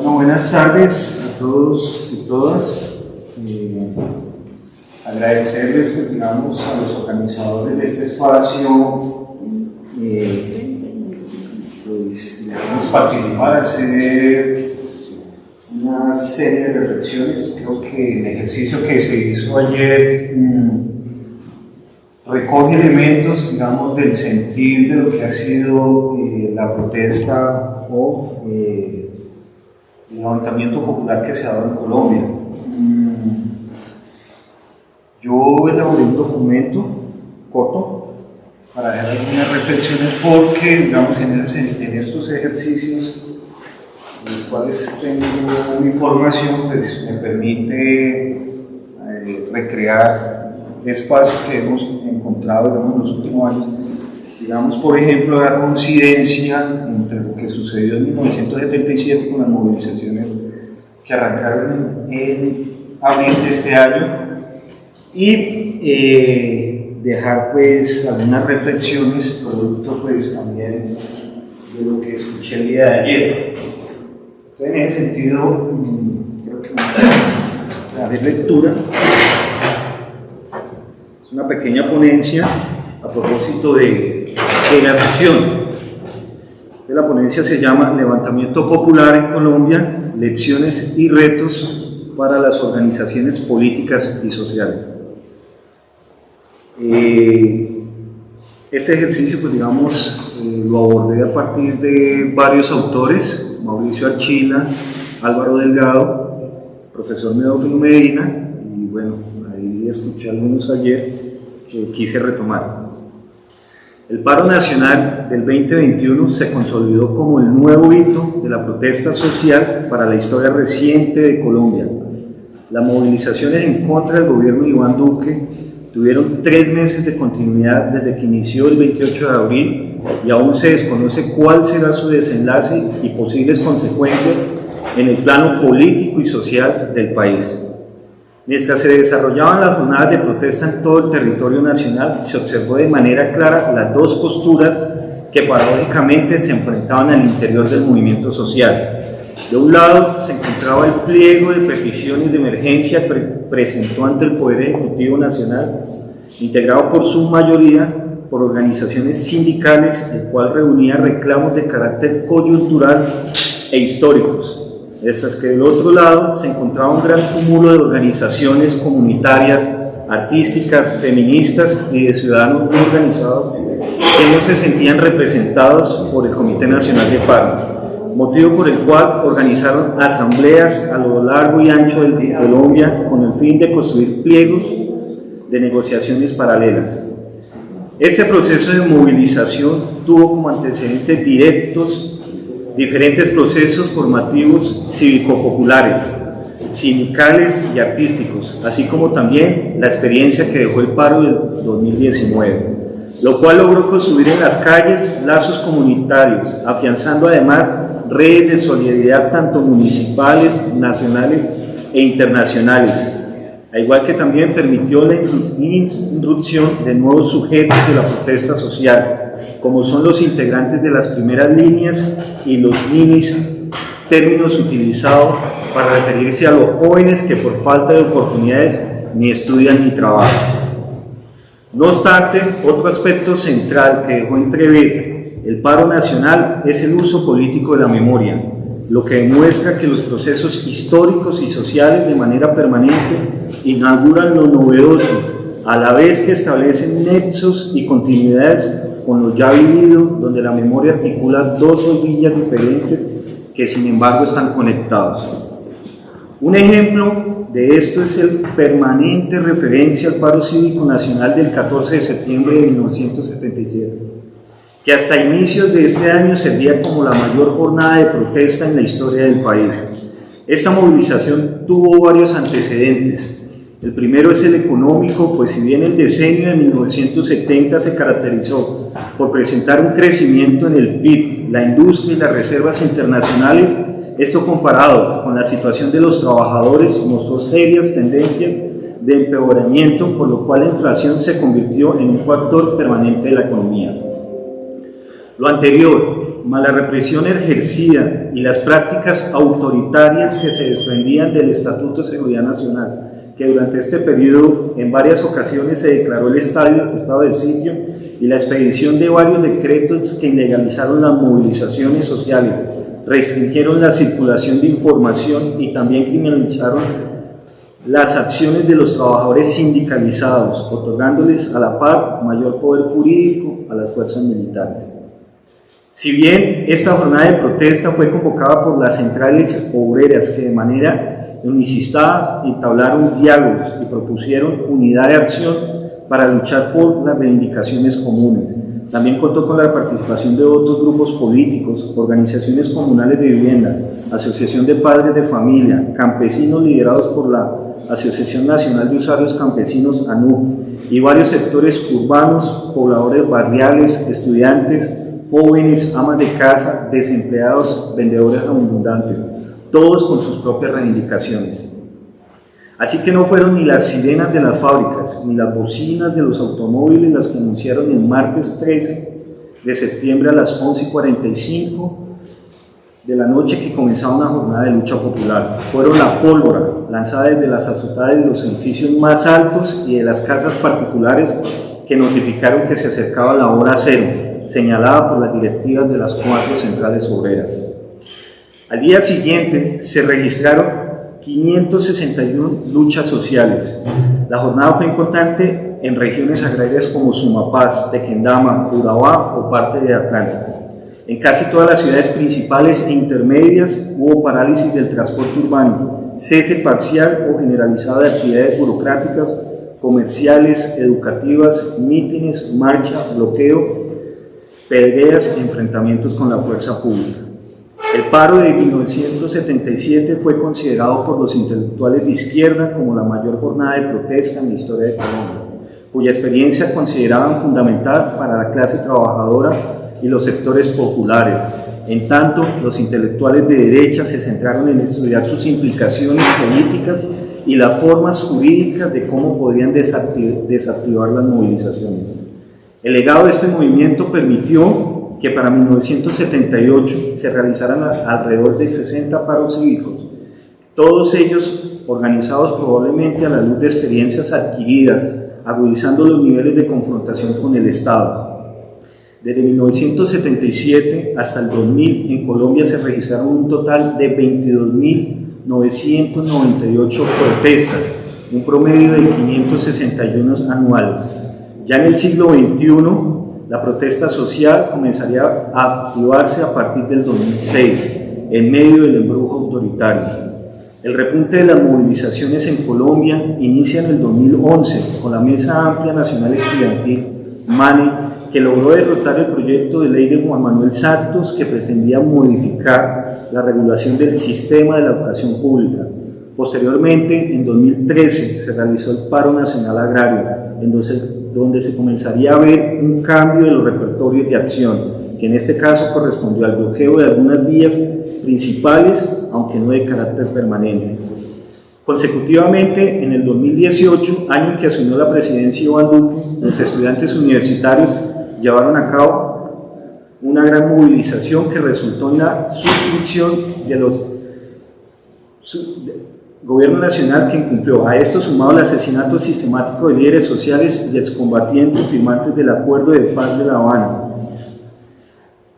Bueno, buenas tardes a todos y todas. Agradecerles, pues, digamos, a los organizadores de este espacio, pues, digamos, participar, hacer una serie de reflexiones. Creo que el ejercicio que se hizo ayer recoge elementos, digamos, del sentir de lo que ha sido la protesta o el levantamiento popular que se ha dado en Colombia. Yo elaboré un documento corto para dejar algunas reflexiones porque, digamos, en estos ejercicios, en los cuales tengo información, pues me permite recrear espacios que hemos encontrado, digamos, en los últimos años. Digamos, por ejemplo, la coincidencia entre lo que sucedió en 1977 con las movilizaciones que arrancaron en abril de este año y dejar, pues, algunas reflexiones producto, pues, también de lo que escuché el día de ayer. Entonces, en ese sentido, creo que daré lectura. Es una pequeña ponencia a propósito de la sesión. La ponencia se llama Levantamiento Popular en Colombia, lecciones y retos para las organizaciones políticas y sociales. Este ejercicio, pues, digamos, lo abordé a partir de varios autores: Mauricio Archila, Álvaro Delgado, profesor Medófilo Medina, y bueno, ahí escuché algunos ayer que quise retomar. El paro nacional del 2021 se consolidó como el nuevo hito de la protesta social para la historia reciente de Colombia. Las movilizaciones en contra del gobierno de Iván Duque tuvieron 3 meses de continuidad desde que inició el 28 de abril y aún se desconoce cuál será su desenlace y posibles consecuencias en el plano político y social del país. Mientras se desarrollaban las jornadas de protesta en todo el territorio nacional, se observó de manera clara las dos posturas que paradójicamente se enfrentaban al interior del movimiento social. De un lado se encontraba el pliego de peticiones de emergencia que presentó ante el Poder Ejecutivo Nacional, integrado por su mayoría por organizaciones sindicales, el cual reunía reclamos de carácter coyuntural e históricos. Mientras que del otro lado se encontraba un gran cúmulo de organizaciones comunitarias, artísticas, feministas y de ciudadanos no organizados que no se sentían representados por el Comité Nacional de Paro, motivo por el cual organizaron asambleas a lo largo y ancho de Colombia con el fin de construir pliegos de negociaciones paralelas. Este proceso de movilización tuvo como antecedentes directos diferentes procesos formativos cívico-populares, sindicales y artísticos, así como también la experiencia que dejó el paro del 2019, lo cual logró construir en las calles lazos comunitarios, afianzando además redes de solidaridad tanto municipales, nacionales e internacionales, al igual que también permitió la introducción de nuevos sujetos de la protesta social, como son los integrantes de las primeras líneas y los ninis, términos utilizados para referirse a los jóvenes que por falta de oportunidades ni estudian ni trabajan. No obstante, otro aspecto central que dejó entrever el paro nacional es el uso político de la memoria, lo que demuestra que los procesos históricos y sociales de manera permanente inauguran lo novedoso, a la vez que establecen nexos y continuidades con lo ya vivido, donde la memoria articula dos orillas diferentes que sin embargo están conectados. Un ejemplo de esto es el permanente referencia al paro cívico nacional del 14 de septiembre de 1977, que hasta inicios de este año servía como la mayor jornada de protesta en la historia del país. Esta movilización tuvo varios antecedentes. El primero es el económico, pues si bien el decenio de 1970 se caracterizó por presentar un crecimiento en el PIB, la industria y las reservas internacionales, esto comparado con la situación de los trabajadores mostró serias tendencias de empeoramiento, por lo cual la inflación se convirtió en un factor permanente de la economía. Lo anterior más la represión ejercida y las prácticas autoritarias que se desprendían del Estatuto de Seguridad Nacional, que durante este periodo en varias ocasiones se declaró el estado de sitio, y la expedición de varios decretos que ilegalizaron las movilizaciones sociales, restringieron la circulación de información y también criminalizaron las acciones de los trabajadores sindicalizados, otorgándoles a la par mayor poder jurídico a las fuerzas militares. Si bien esta jornada de protesta fue convocada por las centrales obreras que de manera unicista entablaron diálogos y propusieron unidad de acción para luchar por las reivindicaciones comunes, también contó con la participación de otros grupos políticos, organizaciones comunales de vivienda, asociación de padres de familia, campesinos liderados por la Asociación Nacional de Usuarios Campesinos ANU y varios sectores urbanos, pobladores barriales, estudiantes, jóvenes, amas de casa, desempleados, vendedores abundantes, todos con sus propias reivindicaciones. Así que no fueron ni las sirenas de las fábricas, ni las bocinas de los automóviles las que anunciaron el martes 13 de septiembre a las 11:45 de la noche que comenzaba una jornada de lucha popular. Fueron la pólvora lanzada desde las azotadas de los edificios más altos y de las casas particulares que notificaron que se acercaba la hora cero, señalada por las directivas de las 4 centrales obreras. Al día siguiente se registraron 561 luchas sociales. La jornada fue importante en regiones agrarias como Sumapaz, Tequendama, Urabá o parte de Atlántico. En casi todas las ciudades principales e intermedias hubo parálisis del transporte urbano, cese parcial o generalizado de actividades burocráticas, comerciales, educativas, mítines, marcha, bloqueo, pedreas y enfrentamientos con la fuerza pública. El paro de 1977 fue considerado por los intelectuales de izquierda como la mayor jornada de protesta en la historia de Colombia, cuya experiencia consideraban fundamental para la clase trabajadora y los sectores populares. En tanto, los intelectuales de derecha se centraron en estudiar sus implicaciones políticas y las formas jurídicas de cómo podían desactivar las movilizaciones. El legado de este movimiento permitió que para 1978 se realizaran alrededor de 60 paros cívicos, todos ellos organizados probablemente a la luz de experiencias adquiridas, agudizando los niveles de confrontación con el Estado. Desde 1977 hasta el 2000 en Colombia se registraron un total de 22.998 protestas, un promedio de 561 anuales. Ya en el siglo XXI, la protesta social comenzaría a activarse a partir del 2006, en medio del embrujo autoritario. El repunte de las movilizaciones en Colombia inicia en el 2011 con la Mesa Amplia Nacional Estudiantil, MANE, que logró derrotar el proyecto de ley de Juan Manuel Santos que pretendía modificar la regulación del sistema de la educación pública. Posteriormente, en 2013, se realizó el paro nacional agrario, donde se comenzaría a ver un cambio de los repertorios de acción, que en este caso correspondió al bloqueo de algunas vías principales, aunque no de carácter permanente. Consecutivamente, en el 2018, año en que asumió la presidencia Iván Duque, los estudiantes universitarios llevaron a cabo una gran movilización que resultó en la suscripción de los Gobierno Nacional, que incumplió. A esto sumado el asesinato sistemático de líderes sociales y excombatientes firmantes del Acuerdo de Paz de La Habana,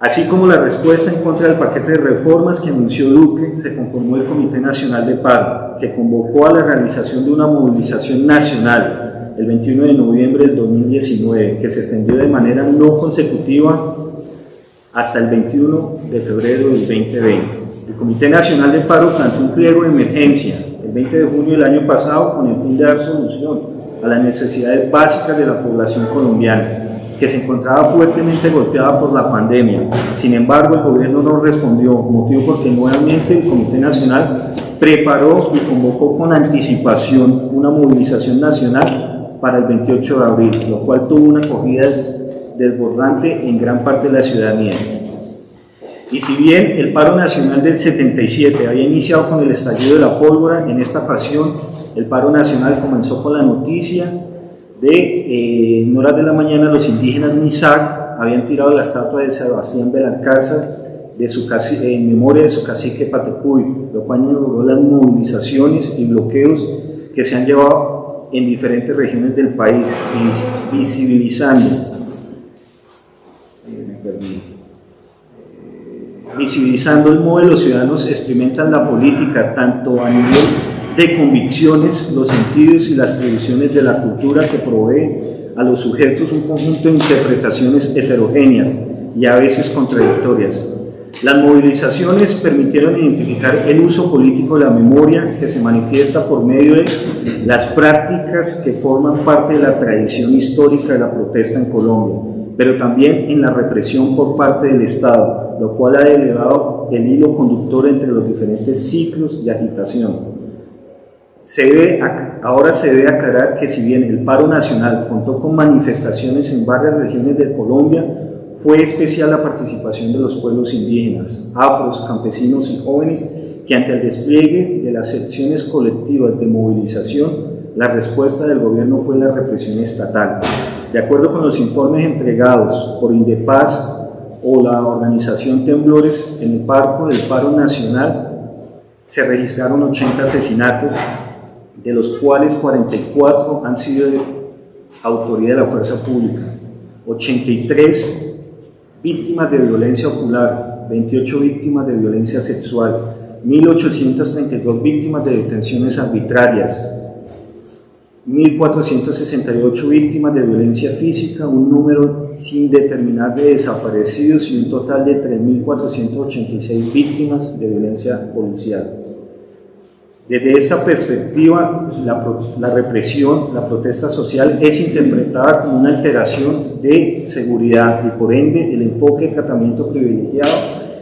así como la respuesta en contra del paquete de reformas que anunció Duque, se conformó el Comité Nacional de Paro, que convocó a la realización de una movilización nacional el 21 de noviembre del 2019, que se extendió de manera no consecutiva hasta el 21 de febrero del 2020. El Comité Nacional de Paro planteó un pliego de emergencia el 20 de junio del año pasado con el fin de dar solución a las necesidades básicas de la población colombiana, que se encontraba fuertemente golpeada por la pandemia. Sin embargo, el gobierno no respondió, motivo porque nuevamente el Comité Nacional preparó y convocó con anticipación una movilización nacional para el 28 de abril, lo cual tuvo una acogida desbordante en gran parte de la ciudadanía. Y si bien el paro nacional del 77 había iniciado con el estallido de la pólvora, en esta ocasión el paro nacional comenzó con la noticia de en horas de la mañana los indígenas Misak habían tirado la estatua de Sebastián Belalcázar en memoria de su cacique Patecuy, lo cual inauguró las movilizaciones y bloqueos que se han llevado en diferentes regiones del país, visibilizando el modo de los ciudadanos experimentan la política tanto a nivel de convicciones, los sentidos y las tradiciones de la cultura que provee a los sujetos un conjunto de interpretaciones heterogéneas y a veces contradictorias. Las movilizaciones permitieron identificar el uso político de la memoria que se manifiesta por medio de las prácticas que forman parte de la tradición histórica de la protesta en Colombia, pero también en la represión por parte del Estado, lo cual ha elevado el hilo conductor entre los diferentes ciclos de agitación. Ahora se debe aclarar que si bien el paro nacional contó con manifestaciones en varias regiones de Colombia, fue especial la participación de los pueblos indígenas, afros, campesinos y jóvenes que ante el despliegue de las secciones colectivas de movilización, la respuesta del gobierno fue la represión estatal. De acuerdo con los informes entregados por Indepaz o la organización Temblores, en el marco del paro nacional se registraron 80 asesinatos, de los cuales 44 han sido de autoría de la fuerza pública, 83 víctimas de violencia ocular, 28 víctimas de violencia sexual, 1.832 víctimas de detenciones arbitrarias, 1.468 víctimas de violencia física, un número sin determinar de desaparecidos y un total de 3.486 víctimas de violencia policial. Desde esta perspectiva, la represión, la protesta social es interpretada como una alteración de seguridad y por ende el enfoque de tratamiento privilegiado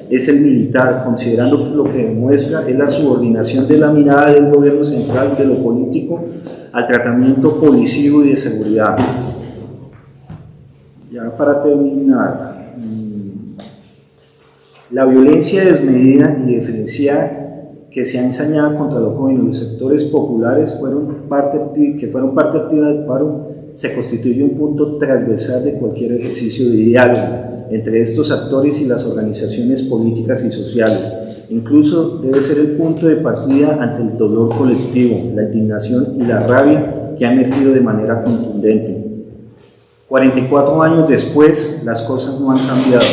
es el militar, considerando que lo que demuestra es la subordinación de la mirada del gobierno central de lo político al tratamiento policivo y de seguridad. Ya para terminar, la violencia desmedida y diferenciada que se ha ensañado contra los jóvenes y los sectores populares que fueron parte activa del paro, se constituye un punto transversal de cualquier ejercicio de diálogo entre estos actores y las organizaciones políticas y sociales. Incluso debe ser el punto de partida ante el dolor colectivo, la indignación y la rabia que han emergido de manera contundente. 44 años después, las cosas no han cambiado.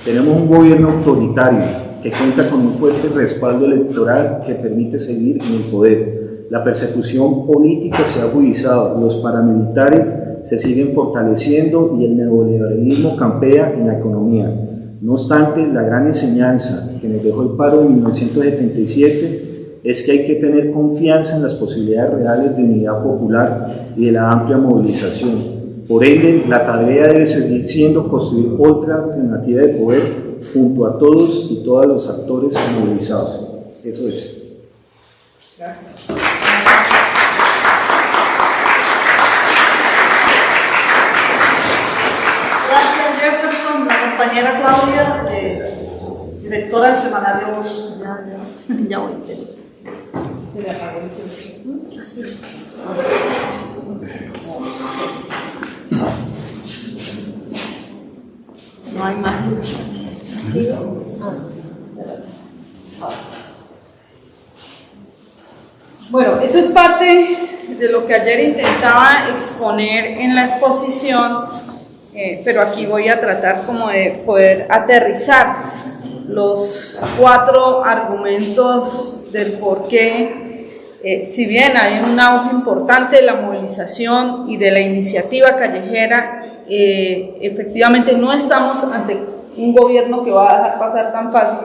Tenemos un gobierno autoritario que cuenta con un fuerte respaldo electoral que permite seguir en el poder. La persecución política se ha agudizado, los paramilitares se siguen fortaleciendo y el neoliberalismo campea en la economía. No obstante, la gran enseñanza que nos dejó el paro de 1977 es que hay que tener confianza en las posibilidades reales de unidad popular y de la amplia movilización. Por ende, la tarea debe seguir siendo construir otra alternativa de poder junto a todos y todas los actores movilizados. Eso es. Gracias. Gracias, Jefferson. La compañera Claudia, directora del semanario Voz. Ya voy. Se le apagó el teléfono. Así. No hay más luz. Bueno, esto es parte de lo que ayer intentaba exponer en la exposición, pero aquí voy a tratar como de poder aterrizar los 4 argumentos del por qué, si bien hay un auge importante de la movilización y de la iniciativa callejera, efectivamente no estamos ante un gobierno que va a dejar pasar tan fácil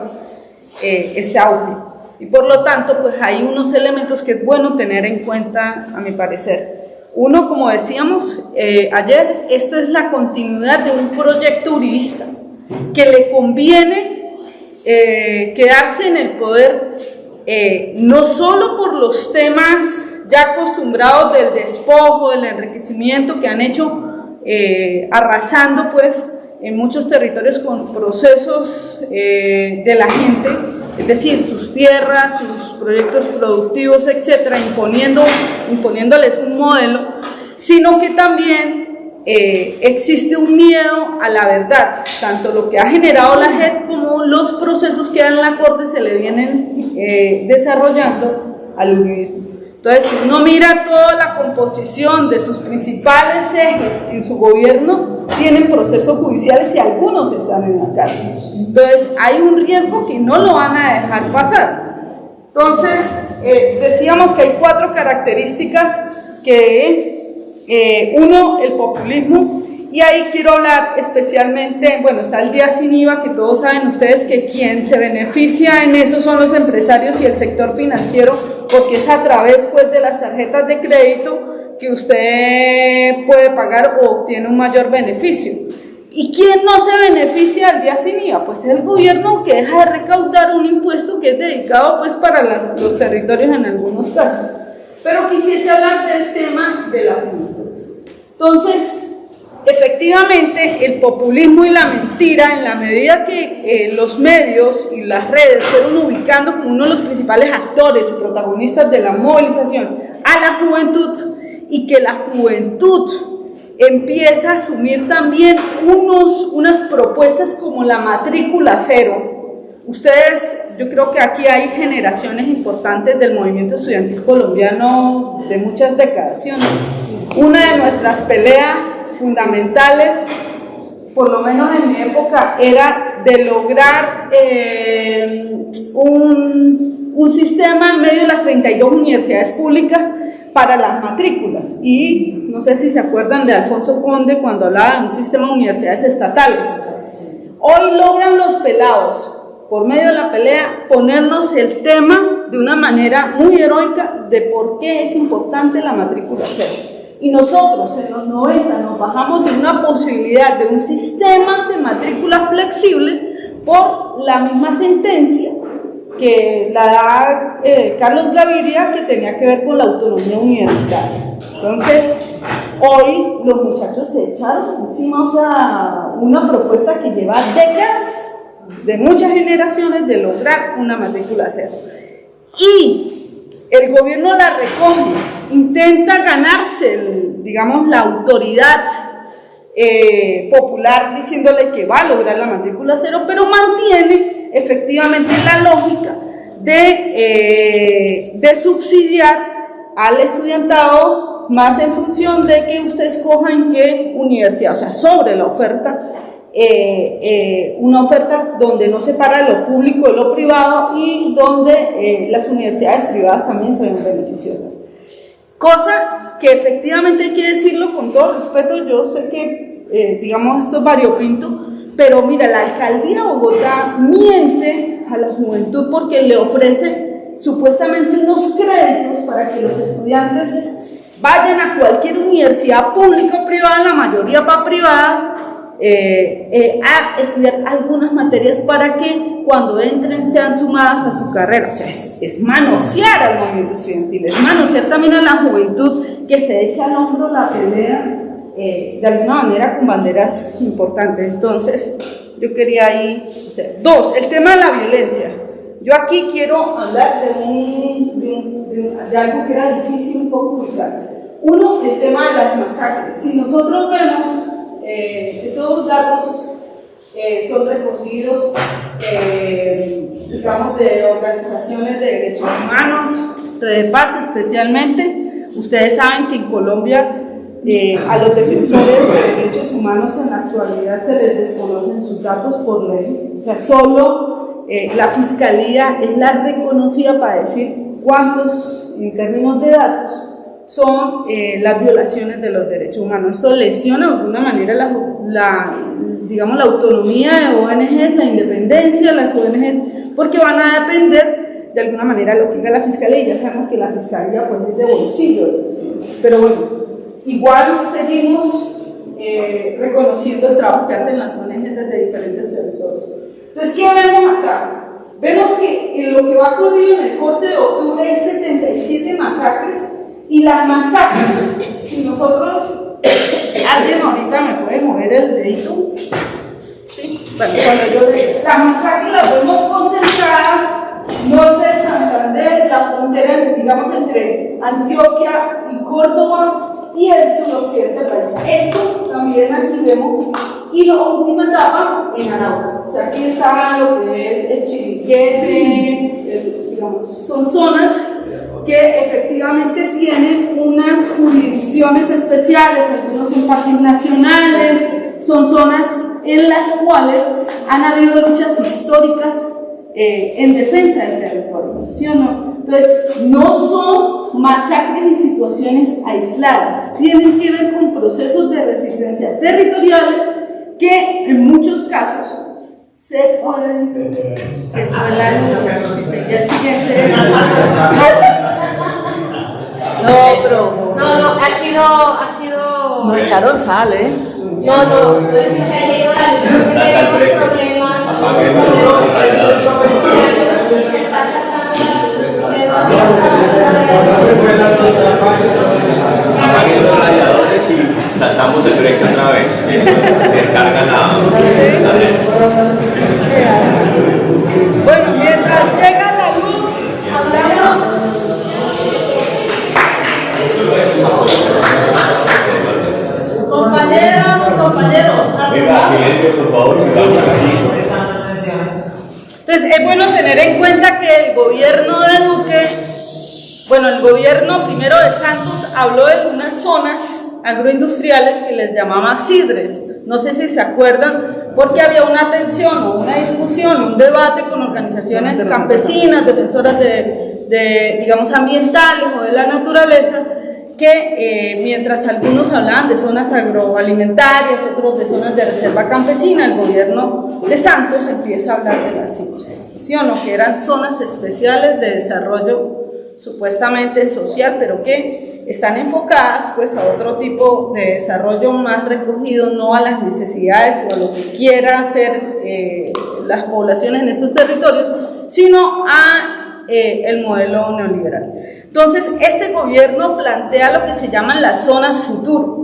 este auge. Y por lo tanto, pues hay unos elementos que es bueno tener en cuenta, a mi parecer. Uno, como decíamos ayer, esta es la continuidad de un proyecto uribista que le conviene quedarse en el poder, no solo por los temas ya acostumbrados del despojo, del enriquecimiento que han hecho arrasando pues en muchos territorios con procesos de la gente, es decir, sus tierras, sus proyectos productivos, etcétera, imponiéndoles un modelo, sino que también existe un miedo a la verdad, tanto lo que ha generado la JEP como los procesos que en la Corte se le vienen desarrollando al uribismo. Entonces, si uno mira toda la composición de sus principales ejes en su gobierno, tienen procesos judiciales y algunos están en la cárcel. Entonces, hay un riesgo que no lo van a dejar pasar. Entonces, decíamos que hay 4 características que, uno, el populismo, y ahí quiero hablar especialmente, bueno, está el día sin IVA, que todos saben ustedes que quien se beneficia en eso son los empresarios y el sector financiero, porque es a través pues de las tarjetas de crédito que usted puede pagar o obtiene un mayor beneficio. ¿Y quién no se beneficia del día sin IVA? Pues es el gobierno que deja de recaudar un impuesto que es dedicado pues para los territorios en algunos casos. Pero quisiese hablar del tema de la juventud. Entonces, efectivamente, el populismo y la mentira, en la medida que los medios y las redes fueron ubicando como uno de los principales actores y protagonistas de la movilización a la juventud, y que la juventud empieza a asumir también unas propuestas como la matrícula cero. Ustedes, yo creo que aquí hay generaciones importantes del movimiento estudiantil colombiano de muchas décadas, ¿sí o no? Una de nuestras peleas fundamentales, por lo menos en mi época, era de lograr un sistema en medio de las 32 universidades públicas para las matrículas. Y no sé si se acuerdan de Alfonso Conde cuando hablaba de un sistema de universidades estatales. Hoy logran los pelados, por medio de la pelea, ponernos el tema de una manera muy heroica de por qué es importante la matrícula cero. Y nosotros en los 90 nos bajamos de una posibilidad de un sistema de matrícula flexible por la misma sentencia que la da Carlos Gaviria, que tenía que ver con la autonomía universitaria. Entonces, hoy los muchachos se echaron encima, o sea, una propuesta que lleva décadas de muchas generaciones de lograr una matrícula cero. Y el gobierno la recoge, intenta ganarse, digamos, la autoridad popular diciéndole que va a lograr la matrícula cero, pero mantiene efectivamente la lógica de subsidiar al estudiantado más en función de que usted escoja en qué universidad, o sea, sobre la oferta, una oferta donde no separa lo público de lo privado y donde las universidades privadas también se ven beneficiosas. Cosa que efectivamente hay que decirlo con todo respeto. Yo sé que, digamos, esto es variopinto, pero mira, la alcaldía de Bogotá miente a la juventud porque le ofrece supuestamente unos créditos para que los estudiantes vayan a cualquier universidad pública o privada, la mayoría va privada, a estudiar algunas materias para que cuando entren sean sumadas a su carrera. O sea, es manosear al movimiento estudiantil, es manosear también a la juventud que se echa al hombro la pelea de alguna manera con banderas importantes. Entonces, yo quería ahí, o sea, 2, el tema de la violencia. Yo aquí quiero hablar de algo que era difícil un poco ubicar. 1, el tema de las masacres. Si nosotros vemos, estos datos son recogidos, digamos, de organizaciones de derechos humanos, de paz especialmente. Ustedes saben que en Colombia a los defensores de derechos humanos en la actualidad se les desconocen sus datos por ley. O sea, solo la Fiscalía es la reconocida para decir cuántos, en términos de datos, son las violaciones de los derechos humanos. Esto lesiona de alguna manera digamos, la autonomía de ONGs, la independencia de las ONGs, porque van a depender de alguna manera lo que diga la Fiscalía, y ya sabemos que la Fiscalía pues es de bolsillo, pero bueno, igual seguimos reconociendo el trabajo que hacen las ONGs desde diferentes territorios. Entonces, ¿qué vemos acá? Vemos que en lo que va ocurrido en el corte de octubre hay 77 masacres, y las masacres, si nosotros, alguien ahorita me puede mover el dedito, ¿sí? Bueno, cuando yo las masacres las vemos concentradas norte de Santander, la frontera, digamos, entre Antioquia y Córdoba, y el suroccidente paisa. Esto también aquí vemos, y la última etapa en Arauca. O sea, aquí está lo que es el Chiriquete, digamos, son zonas que efectivamente tienen unas jurisdicciones especiales, algunos son parques nacionales, son zonas en las cuales han habido luchas históricas en defensa del territorio, ¿sí o no? Entonces, no son masacres y situaciones aisladas, tienen que ver con procesos de resistencia territoriales que en muchos casos se pueden... Se fue la luz, dice el siguiente... No, pero. No, ha sido. Nos echaron sal, ¿eh? No es que se ha ido la luz, tenemos problemas. Se está sacando Apaguen los radiadores y saltamos el break otra vez. Descargan la red. Bueno, mientras llega la luz, hablamos. Compañeros, Silencio, por favor, sigamos aquí. entonces es bueno tener en cuenta que el gobierno de Duque, bueno, el gobierno primero de Santos habló de unas zonas agroindustriales que les llamaba CIDRES. No sé si se acuerdan, porque había una tensión o una discusión, un debate con organizaciones campesinas, defensoras digamos, ambientales o de la naturaleza, que mientras algunos hablaban de zonas agroalimentarias, otros de zonas de reserva campesina, el gobierno de Santos empieza a hablar de las CIDRES, ¿sí o no? Que eran zonas especiales de desarrollo supuestamente social, pero que están enfocadas pues a otro tipo de desarrollo más recogido, no a las necesidades o a lo que quiera hacer las poblaciones en estos territorios, sino a el modelo neoliberal. Entonces, este gobierno plantea lo que se llaman las zonas futuro.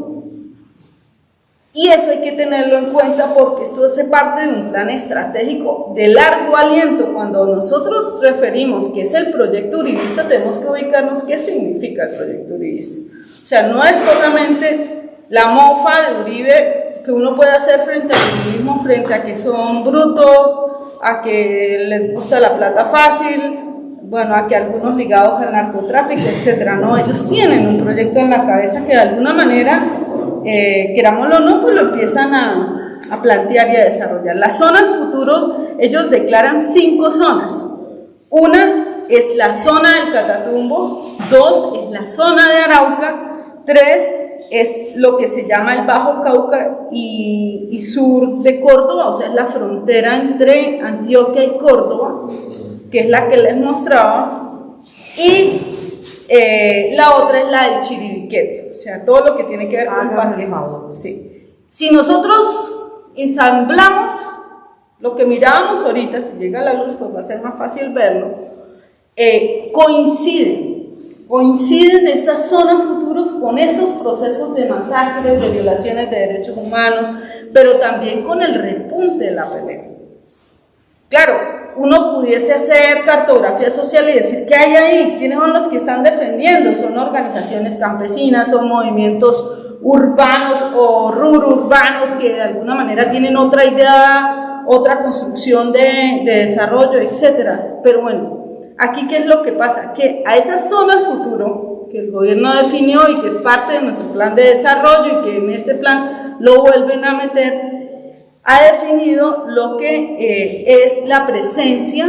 Y eso hay que tenerlo en cuenta porque esto hace parte de un plan estratégico de largo aliento. Cuando nosotros referimos que es el proyecto uribista, tenemos que ubicarnos qué significa el proyecto uribista. O sea, no es solamente la mofa de Uribe que uno puede hacer frente al uribismo, frente a que son brutos, a que les gusta la plata fácil, bueno, a que algunos ligados al narcotráfico, etcétera. No, ellos tienen un proyecto en la cabeza que de alguna manera, querámoslo o no, pues lo empiezan a plantear y a desarrollar. Las zonas futuros, ellos declaran 5 zonas. Una es la zona del Catatumbo, 2 es la zona de Arauca, 3 es lo que se llama el Bajo Cauca y sur de Córdoba, o sea, es la frontera entre Antioquia y Córdoba, que es la que les mostraba, y la otra es la del Chiribiquete, o sea, todo lo que tiene que ver con parques. Sí. Si nosotros ensamblamos lo que mirábamos ahorita, si llega la luz, pues va a ser más fácil verlo, coinciden estas zonas futuros con estos procesos de masacres, de violaciones de derechos humanos, pero también con el repunte de la pelea. Claro, uno pudiese hacer cartografía social y decir qué hay ahí, quiénes son los que están defendiendo, son organizaciones campesinas, son movimientos urbanos o rururbanos que de alguna manera tienen otra idea, otra construcción de desarrollo, etcétera. Pero bueno, aquí ¿qué es lo que pasa? Que a esas zonas futuro que el gobierno definió y que es parte de nuestro plan de desarrollo y que en este plan lo vuelven a meter, ha definido lo que es la presencia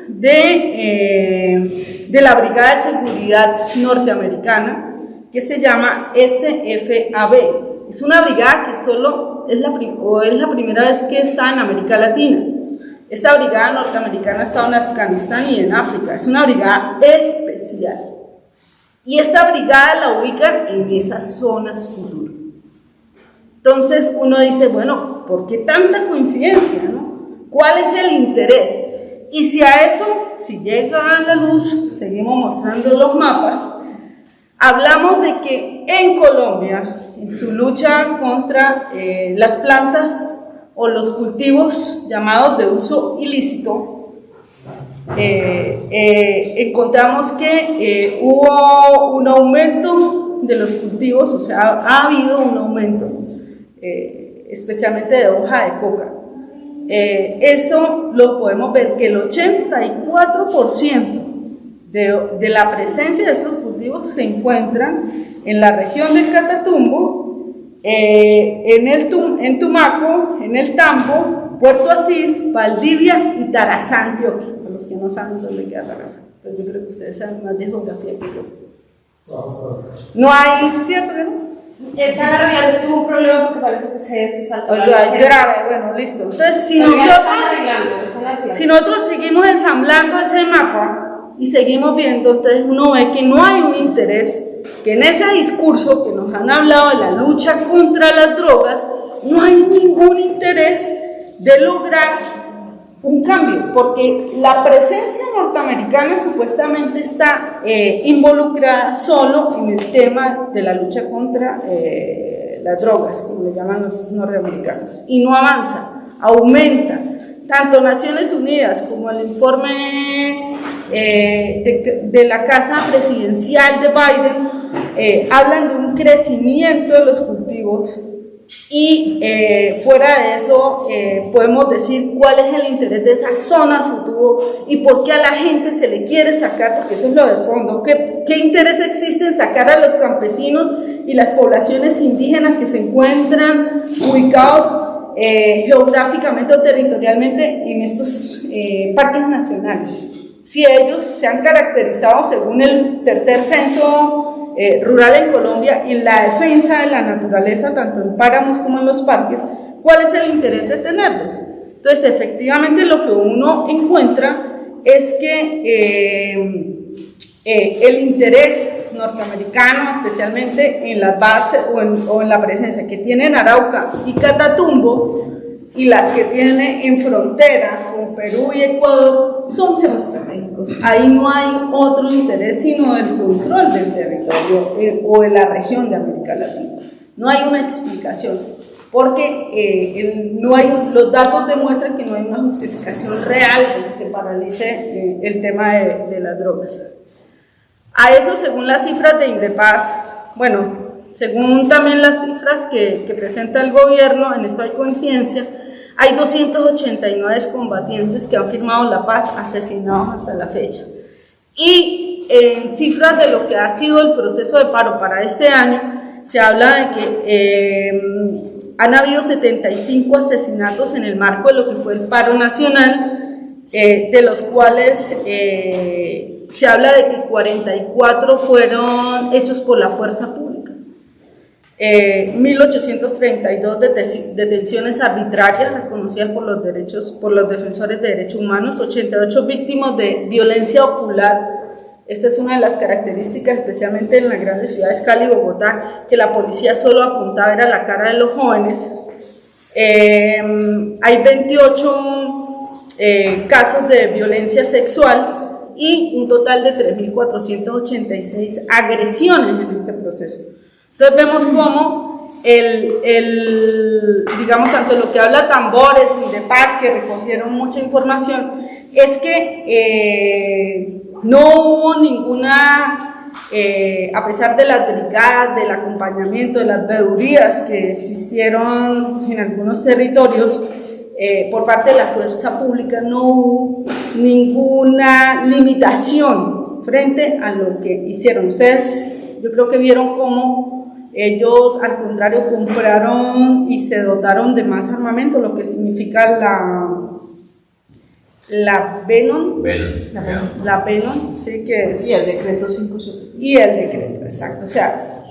de la Brigada de Seguridad Norteamericana, que se llama SFAB. Es una brigada que solo es la primera vez que está en América Latina. Esta brigada norteamericana ha estado en Afganistán y en África. Es una brigada especial. Y esta brigada la ubican en esas zonas futuras. Entonces uno dice, bueno, ¿por qué tanta coincidencia, no? ¿Cuál es el interés? Y si a eso, si llega la luz, seguimos mostrando los mapas, hablamos de que en Colombia, en su lucha contra las plantas o los cultivos llamados de uso ilícito, encontramos que hubo un aumento de los cultivos, o sea, ha habido un aumento, especialmente de hoja de coca. Eso lo podemos ver que el 84% de la presencia de estos cultivos se encuentran en la región del Catatumbo, en Tumaco, en el Tambo, Puerto Asís, Valdivia y Tarazá, Antioquia. A los que no saben dónde queda Tarazá, pero yo creo que ustedes saben más de geografía que yo. No hay, ¿cierto que no? Esta realidad tuvo un problema porque parece que se saltó. Oye, es grave, bueno, listo. Entonces, si nosotros seguimos ensamblando ese mapa y seguimos viendo, entonces uno ve que no hay un interés, que en ese discurso que nos han hablado de la lucha contra las drogas, no hay ningún interés de lograr un cambio, porque la presencia norteamericana supuestamente está involucrada solo en el tema de la lucha contra las drogas, como le llaman los norteamericanos, y no avanza, aumenta. Tanto Naciones Unidas como el informe de la Casa Presidencial de Biden hablan de un crecimiento de los cultivos. Y fuera de eso podemos decir cuál es el interés de esa zona al futuro y por qué a la gente se le quiere sacar, porque eso es lo de fondo, qué interés existe en sacar a los campesinos y las poblaciones indígenas que se encuentran ubicados geográficamente o territorialmente en estos parques nacionales. Si ellos se han caracterizado, según el tercer censo rural en Colombia, en la defensa de la naturaleza, tanto en páramos como en los parques, ¿cuál es el interés de tenerlos? Entonces, efectivamente, lo que uno encuentra es que el interés norteamericano, especialmente en las bases o en la presencia que tiene en Arauca y Catatumbo, y las que tiene en frontera con Perú y Ecuador, son geoestratégicos. Ahí no hay otro interés sino del control del territorio o de la región de América Latina. No hay una explicación, porque los datos demuestran que no hay una justificación real de que se paralice el tema de las drogas. A eso, según las cifras de Indepaz, bueno, según también las cifras que presenta el gobierno, en esto hay coincidencia, hay 289 combatientes que han firmado la paz asesinados hasta la fecha. Y en cifras de lo que ha sido el proceso de paro para este año, se habla de que han habido 75 asesinatos en el marco de lo que fue el paro nacional, de los cuales se habla de que 44 fueron hechos por la fuerza pública. 1.832 detenciones arbitrarias reconocidas por los defensores de derechos humanos, 88 víctimas de violencia ocular. Esta es una de las características, especialmente en las grandes ciudades, Cali y Bogotá, que la policía solo apuntaba a la cara de los jóvenes. Hay 28 casos de violencia sexual y un total de 3.486 agresiones en este proceso. Entonces vemos cómo digamos, tanto lo que habla Tambores y Indepaz, que recogieron mucha información, es que no hubo ninguna, a pesar de las brigadas, del acompañamiento, de las veedurías que existieron en algunos territorios, por parte de la fuerza pública, no hubo ninguna limitación frente a lo que hicieron. Ustedes, yo creo que vieron cómo ellos, al contrario, compraron y se dotaron de más armamento, lo que significa la Venom, la Venom, sí, que es... Y el decreto 570. Y el decreto, exacto. O sea,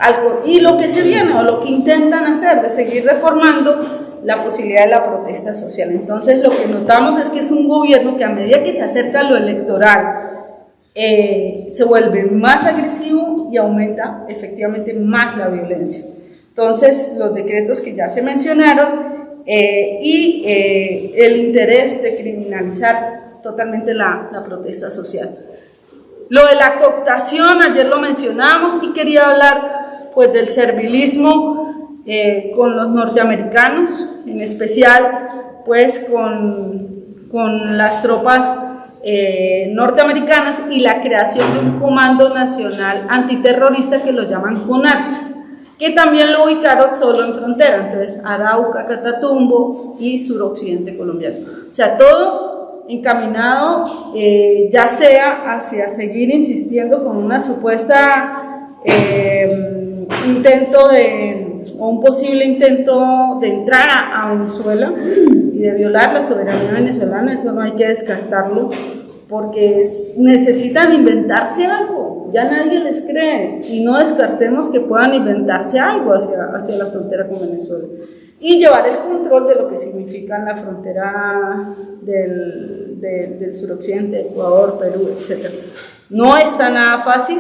y lo que se viene, o lo que intentan hacer, de seguir reformando la posibilidad de la protesta social. Entonces, lo que notamos es que es un gobierno que, a medida que se acerca a lo electoral, se vuelve más agresivo y aumenta efectivamente más la violencia. Entonces, los decretos que ya se mencionaron y el interés de criminalizar totalmente la protesta social. Lo de la cooptación, ayer lo mencionamos, y quería hablar pues del servilismo con los norteamericanos, en especial pues con las tropas norteamericanas y la creación de un Comando Nacional Antiterrorista que lo llaman CONAT, que también lo ubicaron solo en frontera, entonces Arauca, Catatumbo y suroccidente colombiano. O sea, todo encaminado ya sea hacia seguir insistiendo con una supuesta intento o un posible intento de entrar a Venezuela y de violar la soberanía venezolana. Eso no hay que descartarlo, porque necesitan inventarse algo, ya nadie les cree, y no descartemos que puedan inventarse algo hacia la frontera con Venezuela y llevar el control de lo que significa la frontera del suroccidente, Ecuador, Perú, etc. No está nada fácil.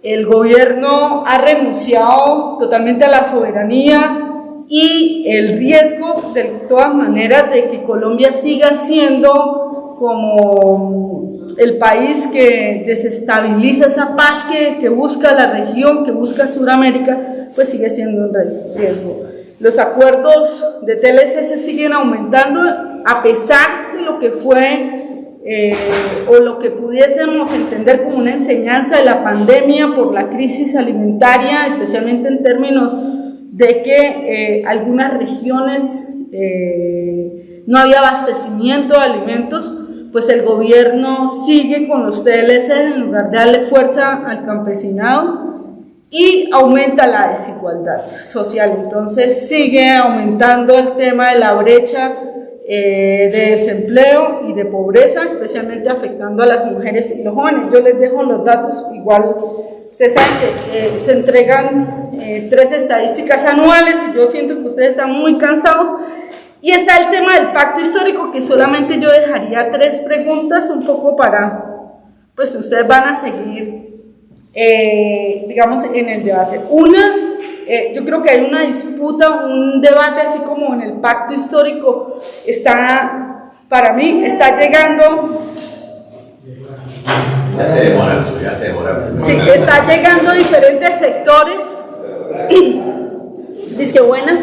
El gobierno ha renunciado totalmente a la soberanía y el riesgo, de todas maneras, de que Colombia siga siendo como el país que desestabiliza esa paz que busca la región, que busca Sudamérica, pues sigue siendo un riesgo. Los acuerdos de TLC se siguen aumentando a pesar de lo que fue o lo que pudiésemos entender como una enseñanza de la pandemia por la crisis alimentaria, especialmente en términos de que algunas regiones no había abastecimiento de alimentos. Pues el gobierno sigue con los TLC en lugar de darle fuerza al campesinado y aumenta la desigualdad social. Entonces sigue aumentando el tema de la brecha de desempleo y de pobreza, especialmente afectando a las mujeres y los jóvenes. Yo les dejo los datos, igual ustedes saben que se entregan 3 estadísticas anuales y yo siento que ustedes están muy cansados. Y está el tema del pacto histórico, que solamente yo dejaría 3 preguntas un poco para, pues ustedes van a seguir, digamos, en el debate. Una, yo creo que hay una disputa, un debate así como en el pacto histórico, para mí, está llegando... Ya se demora. Sí, está llegando diferentes sectores. Dice que buenas.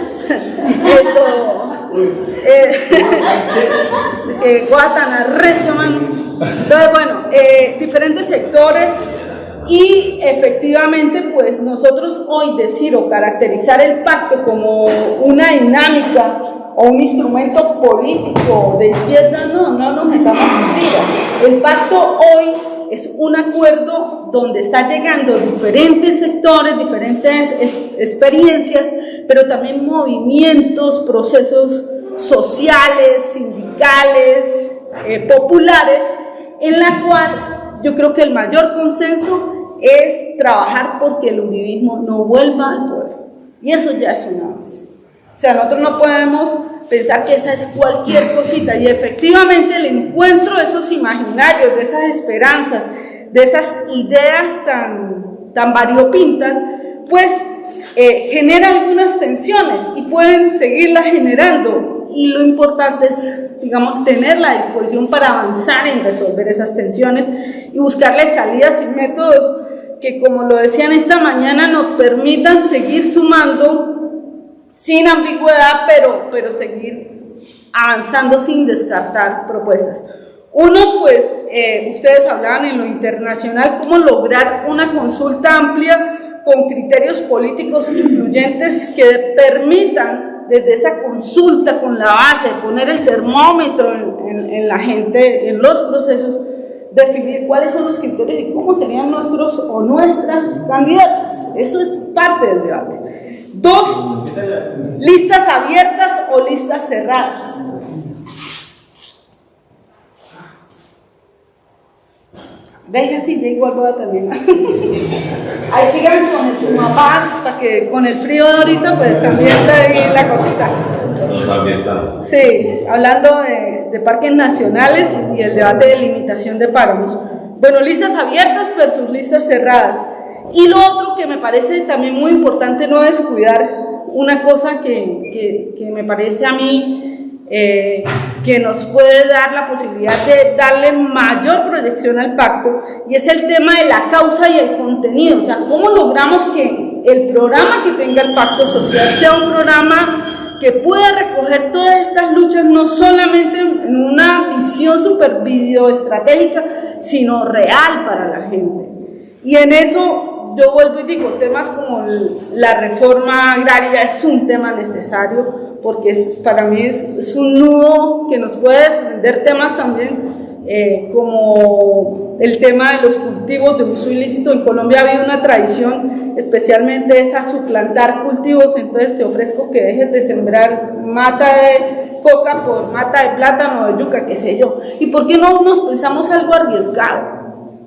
Es que Guatana, recho, man. Entonces, bueno, diferentes sectores, y efectivamente, pues nosotros hoy decir o caracterizar el pacto como una dinámica o un instrumento político de izquierda, no nos metamos mentiras. El pacto hoy es un acuerdo donde está llegando diferentes sectores, diferentes experiencias, pero también movimientos, procesos sociales, sindicales, populares, en la cual yo creo que el mayor consenso es trabajar porque el uribismo no vuelva al poder. Y eso ya es un avance. O sea, nosotros no podemos pensar que esa es cualquier cosita, y efectivamente el encuentro de esos imaginarios, de esas esperanzas, de esas ideas tan variopintas, pues genera algunas tensiones y pueden seguirlas generando, y lo importante es, digamos, tener la disposición para avanzar en resolver esas tensiones y buscarles salidas y métodos que, como lo decían esta mañana, nos permitan seguir sumando sin ambigüedad, pero seguir avanzando sin descartar propuestas. Uno, pues, ustedes hablaban en lo internacional, cómo lograr una consulta amplia con criterios políticos incluyentes que permitan, desde esa consulta con la base, poner el termómetro en la gente, en los procesos, definir cuáles son los criterios y cómo serían nuestros o nuestras candidatas. Eso es parte del debate. 2, listas abiertas o listas cerradas. Deja así, ya igual voy a terminar. Ahí sigan con el sumapaz, para que con el frío de ahorita pues ambienta ahí la cosita. Nos ambientamos. Sí, hablando de parques nacionales y el debate de limitación de páramos. Bueno, listas abiertas versus listas cerradas. Y lo otro que me parece también muy importante no descuidar, una cosa que me parece a mí que nos puede dar la posibilidad de darle mayor proyección al pacto, y es el tema de la causa y el contenido. O sea, ¿cómo logramos que el programa que tenga el pacto social sea un programa que pueda recoger todas estas luchas no solamente en una visión super videoestratégica, sino real para la gente. Y en eso yo vuelvo y digo, temas como la reforma agraria es un tema necesario, porque para mí es un nudo que nos puede desprender temas también como el tema de los cultivos de uso ilícito. En Colombia ha habido una tradición, especialmente esa suplantar cultivos, entonces te ofrezco que dejes de sembrar mata de coca por mata de plátano o de yuca, qué sé yo. ¿Y por qué no nos pensamos algo arriesgado?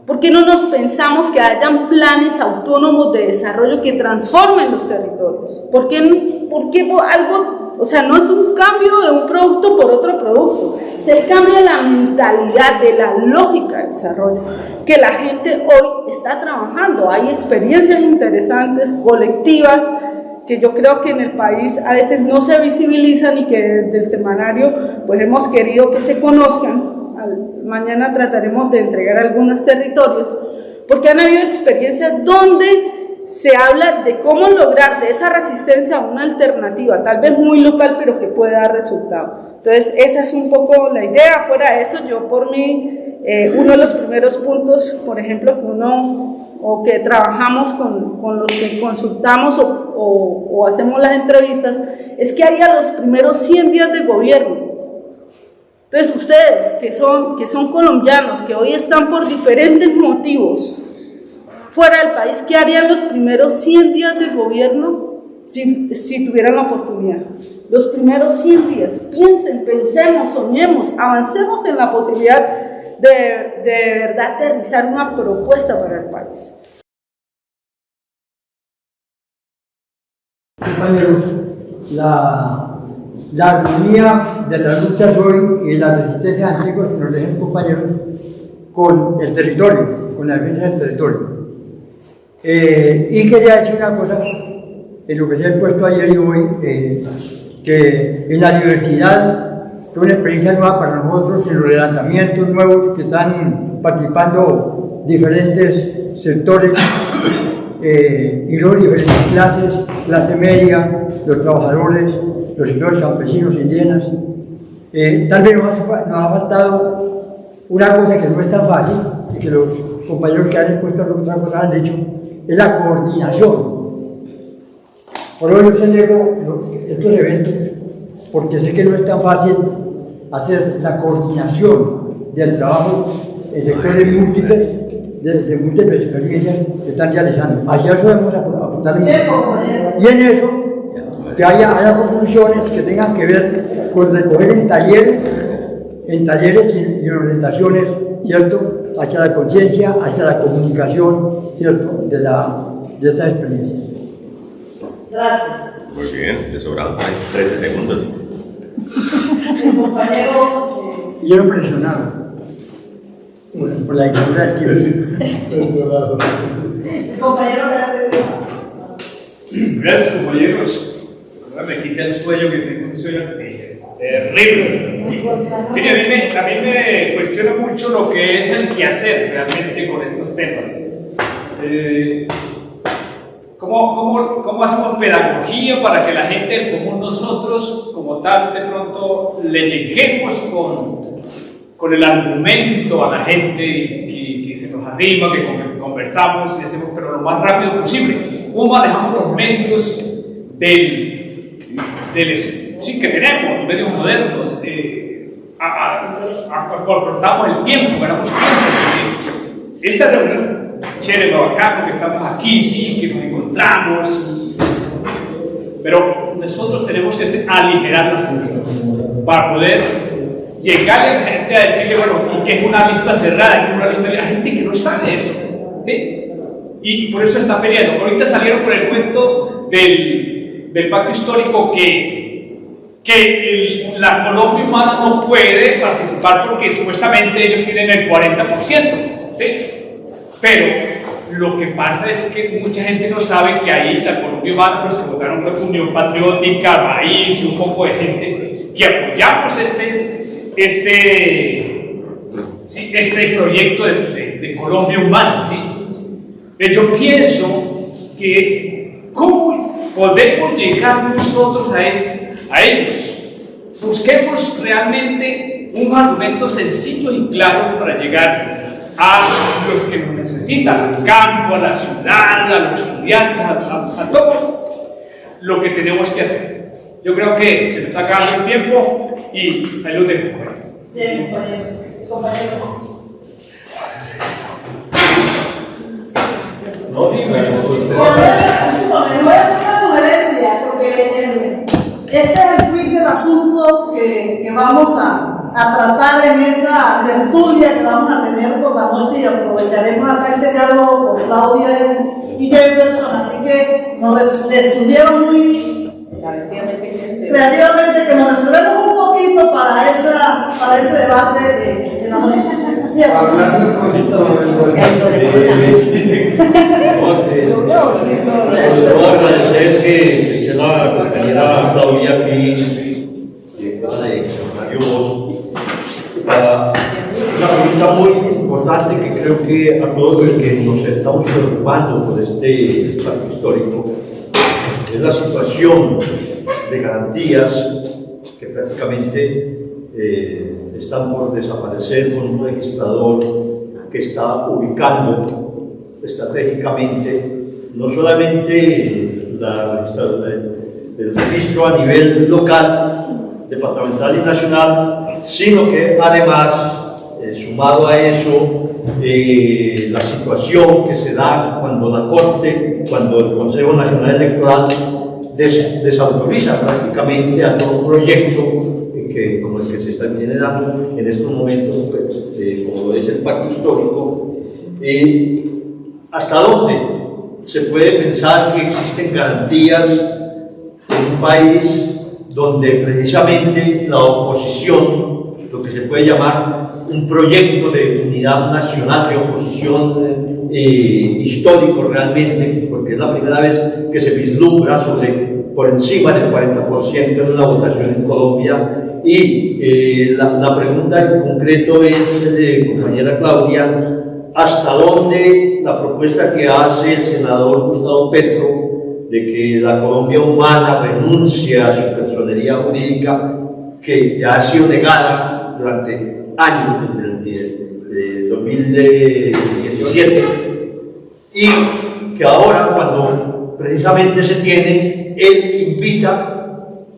¿Por qué no nos pensamos que hayan planes autónomos de desarrollo que transformen los territorios? ¿Por qué algo, o sea, no es un cambio de un producto por otro producto, es el cambio de la mentalidad, de la lógica de desarrollo, que la gente hoy está trabajando? Hay experiencias interesantes, colectivas, que yo creo que en el país a veces no se visibilizan y que desde el semanario pues hemos querido que se conozcan. Mañana trataremos de entregar algunos territorios, porque han habido experiencias donde se habla de cómo lograr de esa resistencia una alternativa, tal vez muy local, pero que pueda dar resultado. Entonces, esa es un poco la idea. Fuera de eso, yo por mí, uno de los primeros puntos, por ejemplo, que trabajamos con los que consultamos o hacemos las entrevistas, es que haya los primeros 100 días de gobierno. Entonces ustedes, que son colombianos, que hoy están por diferentes motivos fuera del país, ¿qué harían los primeros 100 días de gobierno si tuvieran la oportunidad? Los primeros 100 días, pensemos, soñemos, avancemos en la posibilidad de verdad aterrizar una propuesta para el país. Compañeros, la armonía de las luchas hoy y la resistencia antiguas que nos dejan, compañeros, con el territorio, con la defensa del territorio. Y quería decir una cosa, en lo que se ha puesto ayer y hoy, que en la diversidad, es una experiencia nueva para nosotros, en los levantamientos nuevos que están participando diferentes sectores y luego diferentes clases, clase media, los trabajadores, los sectores campesinos, indígenas. Tal vez nos ha faltado una cosa que no es tan fácil, y que los compañeros que han expuesto otras cosas han dicho, es la coordinación. Por hoy yo celebro estos eventos porque sé que no es tan fácil hacer la coordinación del trabajo en sectores múltiples, de múltiples experiencias que están realizando. Hacia eso debemos apuntar. Y en eso, que haya conclusiones que tengan que ver con recoger en talleres y orientaciones, ¿cierto?, hacia la conciencia, hacia la comunicación, ¿cierto?, de estas experiencias. Gracias. Muy bien, le sobraron 13 segundos. El compañero. Y yo no presionaba por la dictadura del tiempo. El compañero. Gracias, compañeros. Me quita el sueño, que tengo un sueño terrible. Mire, a mí me cuestiona mucho lo que es el quehacer realmente con estos temas. ¿Cómo hacemos pedagogía para que la gente del común, nosotros como tal, de pronto le lleguemos con el argumento a la gente que se nos arriba, que conversamos y hacemos, pero lo más rápido posible? ¿Cómo manejamos los medios sí, que tenemos, los medios modernos? Acortamos el tiempo, ganamos tiempo. Esta reunión chévere, bacano, que estamos aquí, sí, que nos encontramos, pero nosotros tenemos que aligerar las cosas para poder llegarle a la gente a decirle, bueno, ¿y qué es una lista cerrada? ¿Qué es una lista abierta? Hay gente que no sabe eso, ¿sí? Y por eso está peleando. Ahorita salieron por el cuento del pacto histórico que la Colombia humana no puede participar porque supuestamente ellos tienen el 40%, ¿sí? Pero lo que pasa es que mucha gente no sabe que ahí la Colombia humana, los que votaron por Unión Patriótica, Raíz y un poco de gente que apoyamos este proyecto de Colombia humana, ¿sí? Yo pienso que ¿cómo podemos llegar nosotros a ellos. Busquemos realmente unos argumentos sencillos y claros para llegar a los que nos necesitan, al campo, a la ciudad, a los estudiantes, a todo lo que tenemos que hacer. Yo creo que se me está acabando el tiempo y ahí lo dejo. Bien, compañero. No, sí, Me voy a hacer una sugerencia, porque este es el quiz del asunto que vamos a tratar en esa tertulia que vamos a tener por la noche, y aprovecharemos acá este diálogo con Claudia y Jefferson, así que les sugiero muy creativamente que nos reservemos un poquito para ese debate de la noche. ¿Sí? Hablando con agradecer que la compañera Claudia aquí, directora de Mario Bosch, una pregunta muy importante que creo que a todos los que nos estamos preocupando por este parque histórico es la situación de garantías que prácticamente están por desaparecer con un registrador que está ubicando estratégicamente no solamente el registro a nivel local, departamental y nacional, sino que además, sumado a eso, la situación que se da cuando la Corte, cuando el Consejo Nacional Electoral desautoriza prácticamente a todo proyecto como el que se está dando en estos momentos, pues, como es el Parque Histórico. ¿Hasta dónde se puede pensar que existen garantías en un país donde precisamente la oposición, lo que se puede llamar un proyecto de unidad nacional, de oposición histórico realmente, porque es la primera vez que se vislumbra por encima del 40% en una votación en Colombia? Y la pregunta en concreto es, compañera Claudia, ¿hasta dónde la propuesta que hace el senador Gustavo Petro de que la Colombia humana renuncia a su personería jurídica, que ya ha sido negada durante años, desde 2017, y que ahora, cuando precisamente se tiene, él invita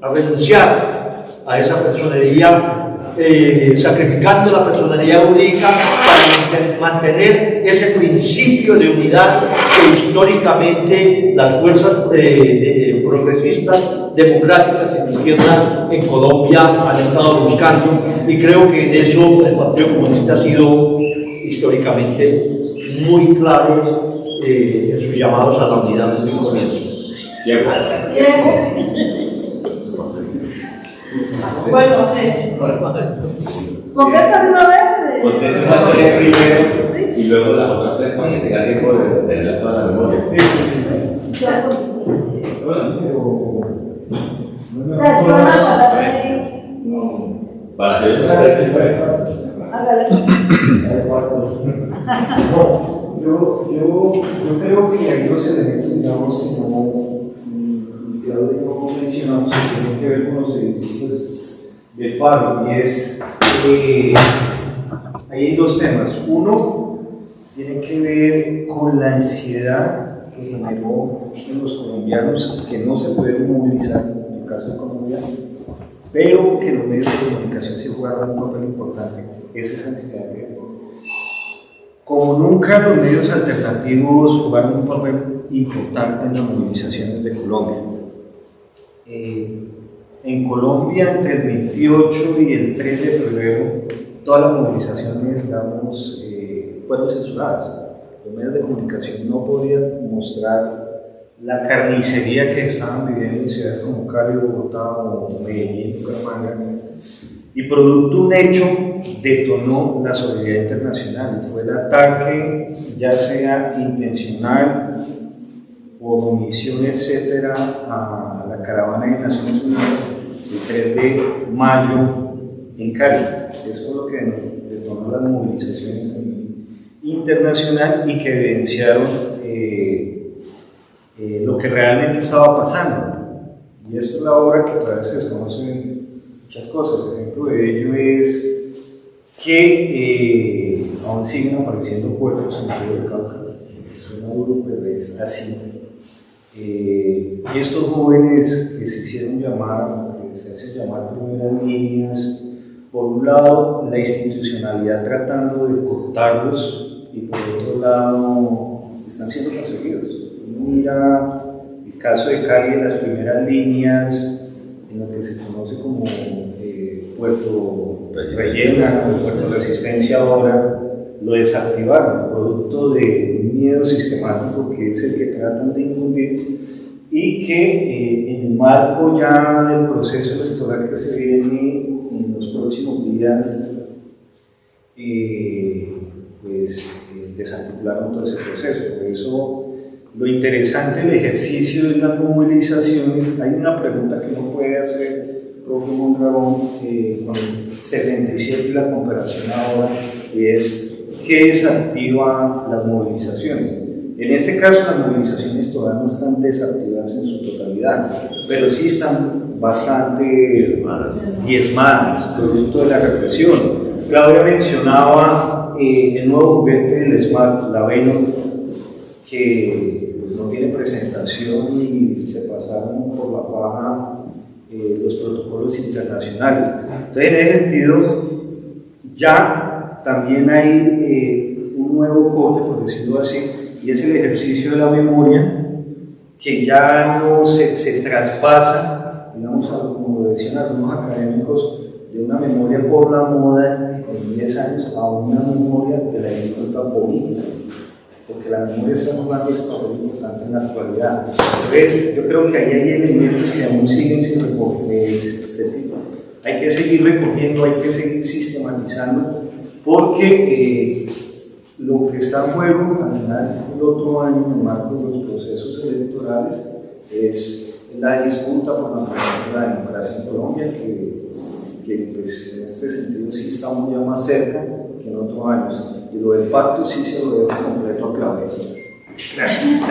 a renunciar a esa personería, sacrificando la personería jurídica para mantener ese principio de unidad que históricamente las fuerzas progresistas, democráticas y de izquierda en Colombia han estado buscando, y creo que en eso el Partido Comunista ha sido históricamente muy claro en sus llamados a la unidad desde el comienzo. Bueno, contesta de una vez. Contesta las tres primero, ¿sí? y luego las otras tres para que tenga tiempo de tener toda la memoria. Para hacer una yo creo que hay dos elementos, digamos, que no mencionamos, que tienen que ver con los edificios del paro, y es, ahí hay dos temas. Uno tiene que ver con la ansiedad que generó en los colombianos que no se pudieron movilizar, en el caso de Colombia, pero que los medios de comunicación sí jugaron un papel importante. Es esa ansiedad que, como nunca, los medios alternativos jugaron un papel importante en las movilizaciones de Colombia. En Colombia, entre el 28 y el 3 de febrero, todas las movilizaciones, digamos, fueron censuradas. Los medios de comunicación no podían mostrar la carnicería que estaban viviendo en ciudades como Cali, Bogotá o Medellín, Bucaramanga, y producto de un hecho detonó la solidaridad internacional. Fue el ataque, ya sea intencional o omisión, etcétera, a la caravana de Naciones Unidas el 3 de mayo en Cali. Eso es lo que detonó las movilizaciones a nivel internacional y que evidenciaron lo que realmente estaba pasando. Y esta es la obra que todavía se desconocen muchas cosas. Ejemplo de ello es que aún siguen apareciendo cuerpos en el río del Cauca. Suena duro, pero es así. Y estos jóvenes que se hicieron llamar, que se hacen llamar primeras líneas, por un lado la institucionalidad tratando de cortarlos y por otro lado están siendo perseguidos. Uno mira el caso de Cali en las primeras líneas, en lo que se conoce como Puerto Rellena o Puerto Resistencia ahora, lo desactivaron, producto de un miedo sistemático que es el que tratan de incumplir y que en el marco ya del proceso electoral que se viene en los próximos días, desarticularon todo ese proceso. Por eso lo interesante del ejercicio de las movilizaciones, hay una pregunta que no puede hacer profe Mondragón con 77 y la comparación ahora, y es ¿qué desactiva las movilizaciones? En este caso las movilizaciones todavía no están desactivadas en su totalidad, pero sí están bastante diezmadas, producto de la represión. Claudia mencionaba el nuevo juguete del SMART, la Venom, que no tiene presentación y se pasaron por la faja los protocolos internacionales. Entonces, en ese sentido, ya también hay un nuevo corte, por decirlo así, y es el ejercicio de la memoria, que ya no se traspasa, digamos, como lo decían algunos académicos, de una memoria por la moda en 10 años a una memoria de la disputa política, porque la memoria está jugando ese papel importante en la actualidad. Entonces, yo creo que ahí hay elementos que aún siguen sin recoger. Hay que seguir recogiendo, hay que seguir sistematizando, porque lo que está en juego al final del otro año, en el marco de los procesos electorales, es la disputa por la creación de la democracia en Colombia, que pues, en este sentido sí estamos ya más cerca que en otros años. Y lo del pacto sí se lo dejo completo a Claudia. Gracias.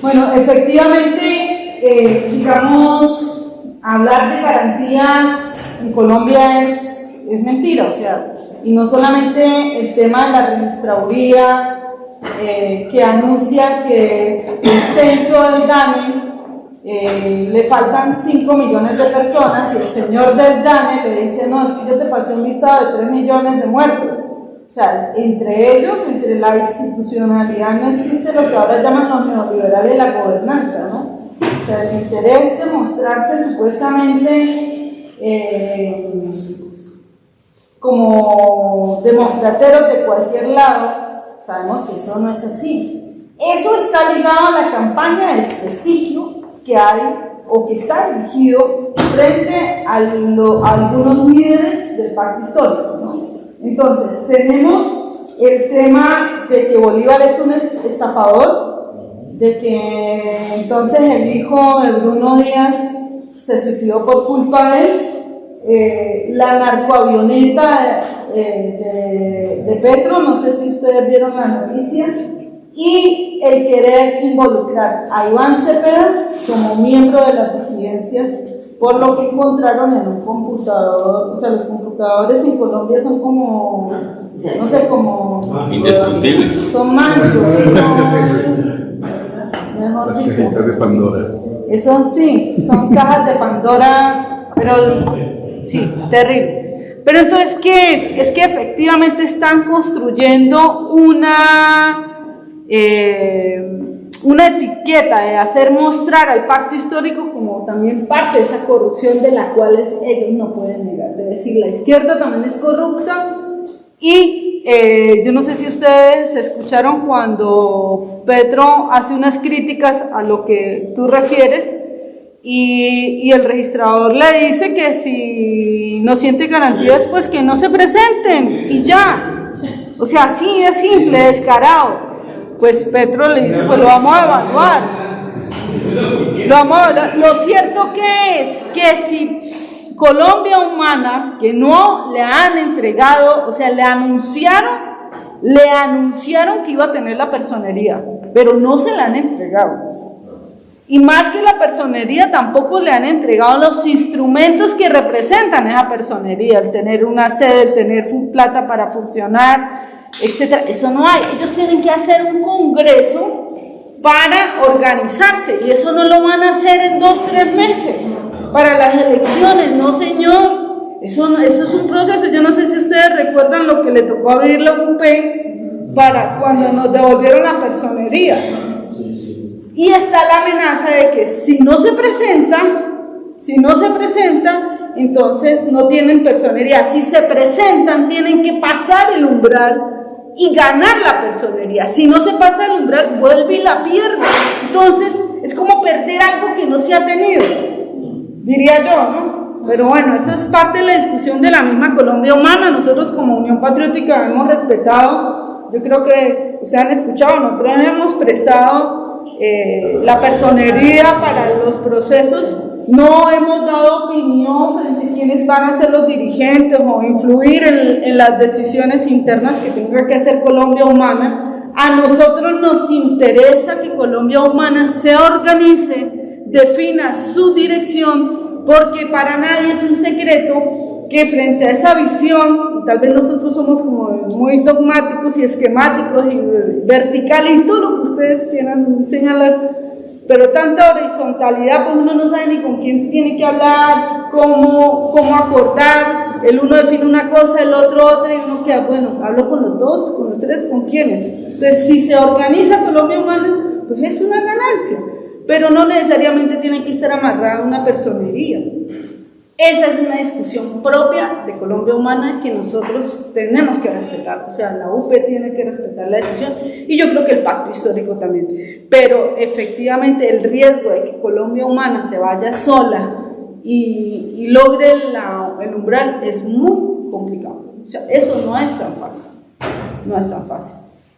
Bueno, efectivamente, digamos, hablar de garantías en Colombia es mentira, o sea, y no solamente el tema de la registraduría que anuncia que el censo del DANE le faltan 5 millones de personas y el señor del DANE le dice, no, es que yo te pasé un listado de 3 millones de muertos. O sea, entre ellos, entre la institucionalidad, no existe lo que ahora llaman los neoliberales la gobernanza, ¿no? O sea, el interés de mostrarse supuestamente como democrateros de cualquier lado, sabemos que eso no es así. Eso está ligado a la campaña de desprestigio que hay o que está dirigido frente a algunos líderes del pacto histórico, ¿no? Entonces, tenemos el tema de que Bolívar es un estafador, de que entonces el hijo de Bruno Díaz se suicidó por culpa de él, la narcoavioneta de Petro, no sé si ustedes vieron la noticia, y el querer involucrar a Iván Cepeda como miembro de las disidencias por lo que encontraron en un computador. O sea, los computadores en Colombia son como, no sé, como indestructibles. Son mágicos, sí, son mejor Las dicho. cajitas de Pandora. Eso sí, son cajas de Pandora, pero sí, terrible. Pero entonces, ¿qué es? Es que efectivamente están construyendo una etiqueta de hacer mostrar al pacto histórico como también parte de esa corrupción de la cual ellos no pueden negar, de decir la izquierda también es corrupta. Y yo no sé si ustedes escucharon cuando Petro hace unas críticas a lo que tú refieres y el registrador le dice que si no siente garantías pues que no se presenten y ya, o sea, así de simple, descarado. Pues Petro le dice, pues lo vamos a evaluar. Lo cierto que es que si Colombia Humana, que no le han entregado, o sea, le anunciaron que iba a tener la personería, pero no se la han entregado. Y más que la personería, tampoco le han entregado los instrumentos que representan esa personería, el tener una sede, el tener plata para funcionar, etc. Eso no hay. Ellos tienen que hacer un congreso para organizarse, y eso no lo van a hacer en 2-3 meses para las elecciones, no señor. Eso es un proceso. Yo no sé si ustedes recuerdan lo que le tocó a vivir la UP para cuando nos devolvieron la personería. Y está la amenaza de que si no se presentan, entonces no tienen personería. Si se presentan, tienen que pasar el umbral y ganar la personería. Si no se pasa el umbral, vuelve y la pierde. Entonces es como perder algo que no se ha tenido, diría yo, ¿no? Pero bueno, eso es parte de la discusión de la misma Colombia Humana. Nosotros como Unión Patriótica hemos respetado, yo creo que ustedes han escuchado, nosotros hemos prestado la personería para los procesos, no hemos dado opinión frente a quienes van a ser los dirigentes o influir en las decisiones internas que tenga que hacer Colombia Humana. A nosotros nos interesa que Colombia Humana se organice, defina su dirección, porque para nadie es un secreto que frente a esa visión, tal vez nosotros somos como muy dogmáticos y esquemáticos y verticales y todo lo que ustedes quieran señalar, pero tanta horizontalidad, pues uno no sabe ni con quién tiene que hablar, cómo acordar, el uno define una cosa, el otro otra, y uno queda, bueno, hablo con los dos, con los tres, ¿con quiénes? Entonces, si se organiza Colombia Humana, pues es una ganancia, pero no necesariamente tiene que estar amarrada a una personería. Esa es una discusión propia de Colombia Humana que nosotros tenemos que respetar, o sea, la UP tiene que respetar la decisión, y yo creo que el pacto histórico también, pero efectivamente el riesgo de que Colombia Humana se vaya sola y logre el umbral es muy complicado, o sea, eso no es tan fácil,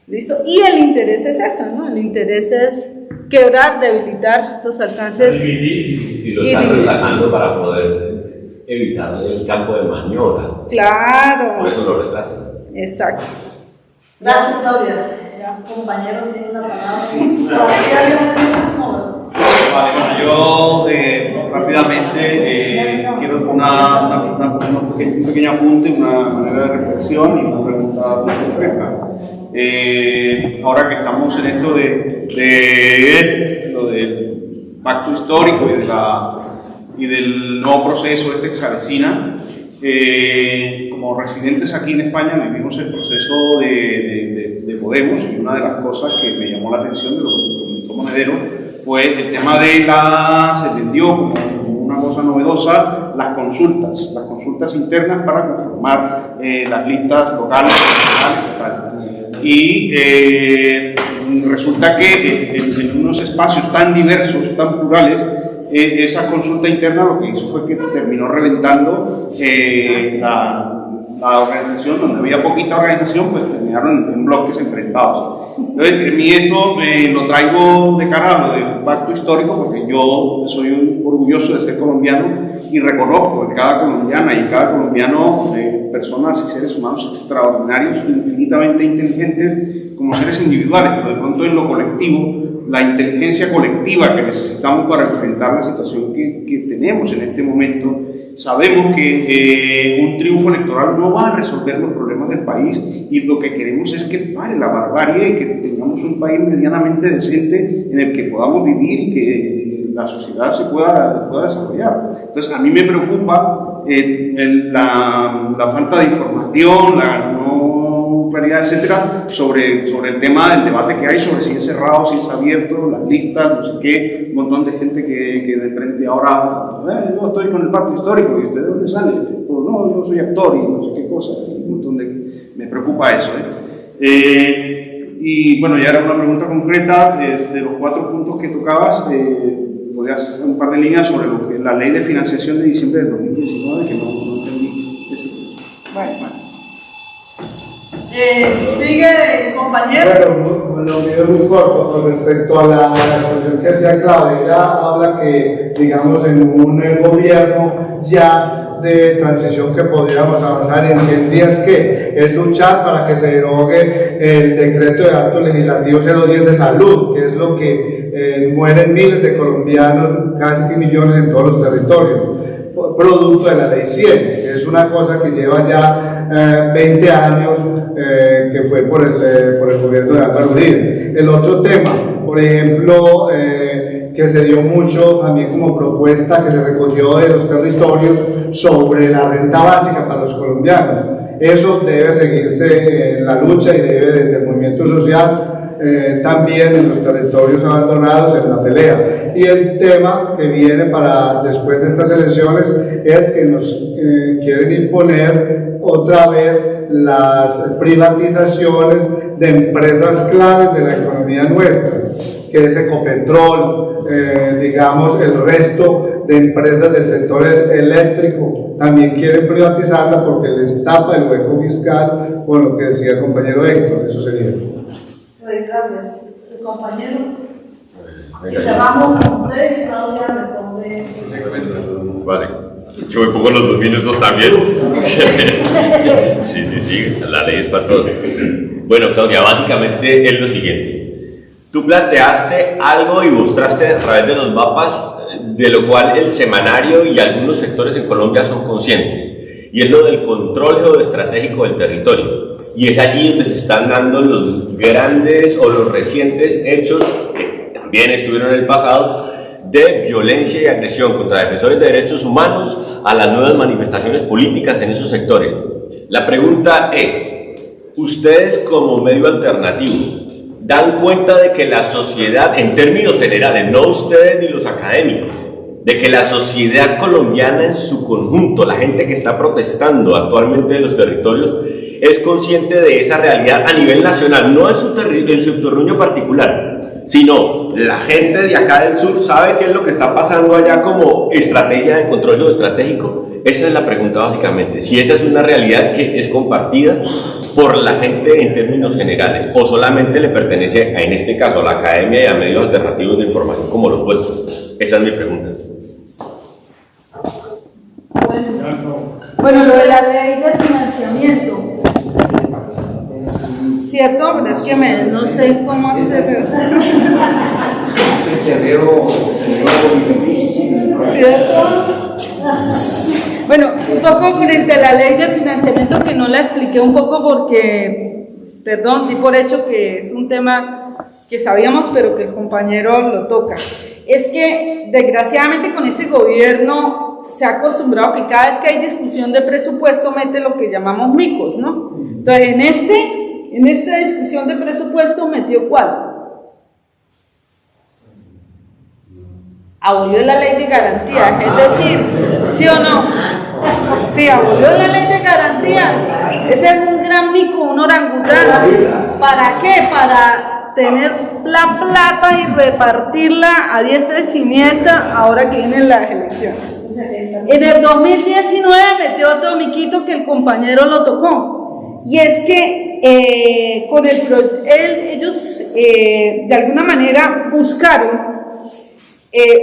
¿listo? Y el interés es ese, ¿no? El interés es quebrar, debilitar los alcances y lo están retrasando para poder evitar el campo de maniobra. Claro. Por eso lo retrasan. Exacto. Gracias, Claudia. Ya, compañero, tiene una palabra. Vale, bueno, yo rápidamente quiero un pequeño apunte, una manera de reflexión y una pregunta muy concreta. Ahora que estamos en esto de lo del pacto histórico y del nuevo proceso que se avecina, como residentes aquí en España vivimos el proceso de Podemos, y una de las cosas que me llamó la atención de lo que comentó Monedero fue el tema se vendió como una cosa novedosa las consultas internas para conformar las listas locales, nacionales y tal. Y resulta que en unos espacios tan diversos, tan plurales, esa consulta interna lo que hizo fue que terminó reventando la organización. Donde había poquita organización, pues terminaron en bloques enfrentados. Entonces, a mí esto lo traigo de cara a lo del pacto histórico, porque yo soy un orgulloso de ser colombiano y reconozco en cada colombiana y en cada colombiano personas y seres humanos extraordinarios, infinitamente inteligentes como seres individuales, pero de pronto en lo colectivo, la inteligencia colectiva que necesitamos para enfrentar la situación que tenemos en este momento. Sabemos que un triunfo electoral no va a resolver los problemas del país, y lo que queremos es que pare la barbarie y que tengamos un país medianamente decente en el que podamos vivir y que la sociedad se pueda desarrollar. Entonces, a mí me preocupa la falta de información, la no claridad, etcétera, sobre el tema del debate que hay sobre si es cerrado, si es abierto, las listas, no sé qué, un montón de gente que de frente ahora, yo estoy con el pacto histórico, y usted de dónde sale, pues no, yo soy actor y no sé qué cosa, un montón me preocupa eso. Y bueno, ya era una pregunta concreta de los 4 puntos que tocabas. Podrías hacer un par de líneas sobre lo que la ley de financiación de diciembre del 2019, que no entendí ese punto. Bueno. Sigue el compañero. Bueno, lo mío es muy corto con respecto a la exposición que hacía Claudia. Ella habla que, digamos, en un gobierno ya de transición que podríamos avanzar en 100 días, que es luchar para que se derogue el decreto de actos legislativos 010 de salud, que es lo que mueren miles de colombianos, casi millones en todos los territorios, producto de la ley 100, que es una cosa que lleva ya 20 años, que fue por el gobierno de Álvaro Uribe. El otro tema, por ejemplo, que se dio mucho también como propuesta que se recogió de los territorios sobre la renta básica para los colombianos. Eso debe seguirse en la lucha y debe desde el movimiento social también en los territorios abandonados en la pelea. Y el tema que viene para después de estas elecciones es que nos quieren imponer otra vez las privatizaciones de empresas claves de la economía nuestra, que es Ecopetrol, digamos el resto de empresas del sector eléctrico también quieren privatizarla porque les tapa el hueco fiscal, con lo que decía el compañero Héctor. Eso sería. Gracias. El compañero. Y cerramos con usted y Claudia responde. Vale. Yo me pongo los 2 minutos también. Sí, la ley es para todos. Bueno, Claudia, básicamente es lo siguiente. Tú planteaste algo y mostraste a través de los mapas de lo cual el semanario y algunos sectores en Colombia son conscientes, y es lo del control geoestratégico del territorio. Y es allí donde se están dando los grandes o los recientes hechos, que también estuvieron en el pasado, de violencia y agresión contra defensores de derechos humanos, a las nuevas manifestaciones políticas en esos sectores. La pregunta es, ustedes como medio alternativo, ¿dan cuenta de que la sociedad, en términos generales, no ustedes ni los académicos, de que la sociedad colombiana en su conjunto, la gente que está protestando actualmente en los territorios, es consciente de esa realidad a nivel nacional, no en su terruño particular, sino la gente de acá del sur sabe qué es lo que está pasando allá como estrategia de control geoestratégico? Esa es la pregunta básicamente, si esa es una realidad que es compartida por la gente en términos generales, o solamente le pertenece, en este caso, a la academia y a medios alternativos de información como los vuestros. Esa es mi pregunta. Bueno, lo de la ley de financiamiento, ¿cierto? Pero es que no sé cómo hacerlo. ¿Cierto? Bueno, un poco frente a la ley de financiamiento, que no la expliqué un poco porque, perdón, di por hecho que es un tema que sabíamos, pero que el compañero lo toca. Es que, desgraciadamente, con este gobierno se ha acostumbrado que cada vez que hay discusión de presupuesto mete lo que llamamos micos, ¿no? Entonces, en esta discusión de presupuesto metió ¿cuál? Abolió la ley de garantías, es decir, ¿sí o no? Sí, abolió la ley de garantías. Ese es un gran mico, un orangután. ¿Para qué? Para tener la plata y repartirla a diestra y siniestra ahora que vienen las elecciones. En el 2019 metió otro miquito que el compañero lo tocó, y es que con ellos de alguna manera buscaron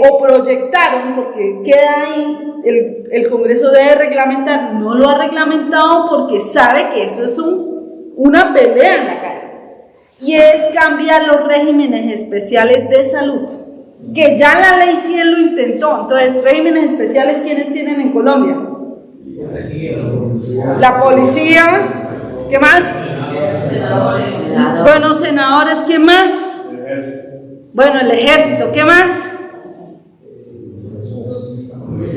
o proyectaron, porque queda ahí, el Congreso debe reglamentar, no lo ha reglamentado porque sabe que eso es una pelea en la calle, y es cambiar los regímenes especiales de salud, que ya la ley 100 lo intentó. Entonces, regímenes especiales, ¿quiénes tienen en Colombia? La policía, ¿qué más? Bueno, senadores, ¿qué más? Bueno, el ejército, ¿qué más?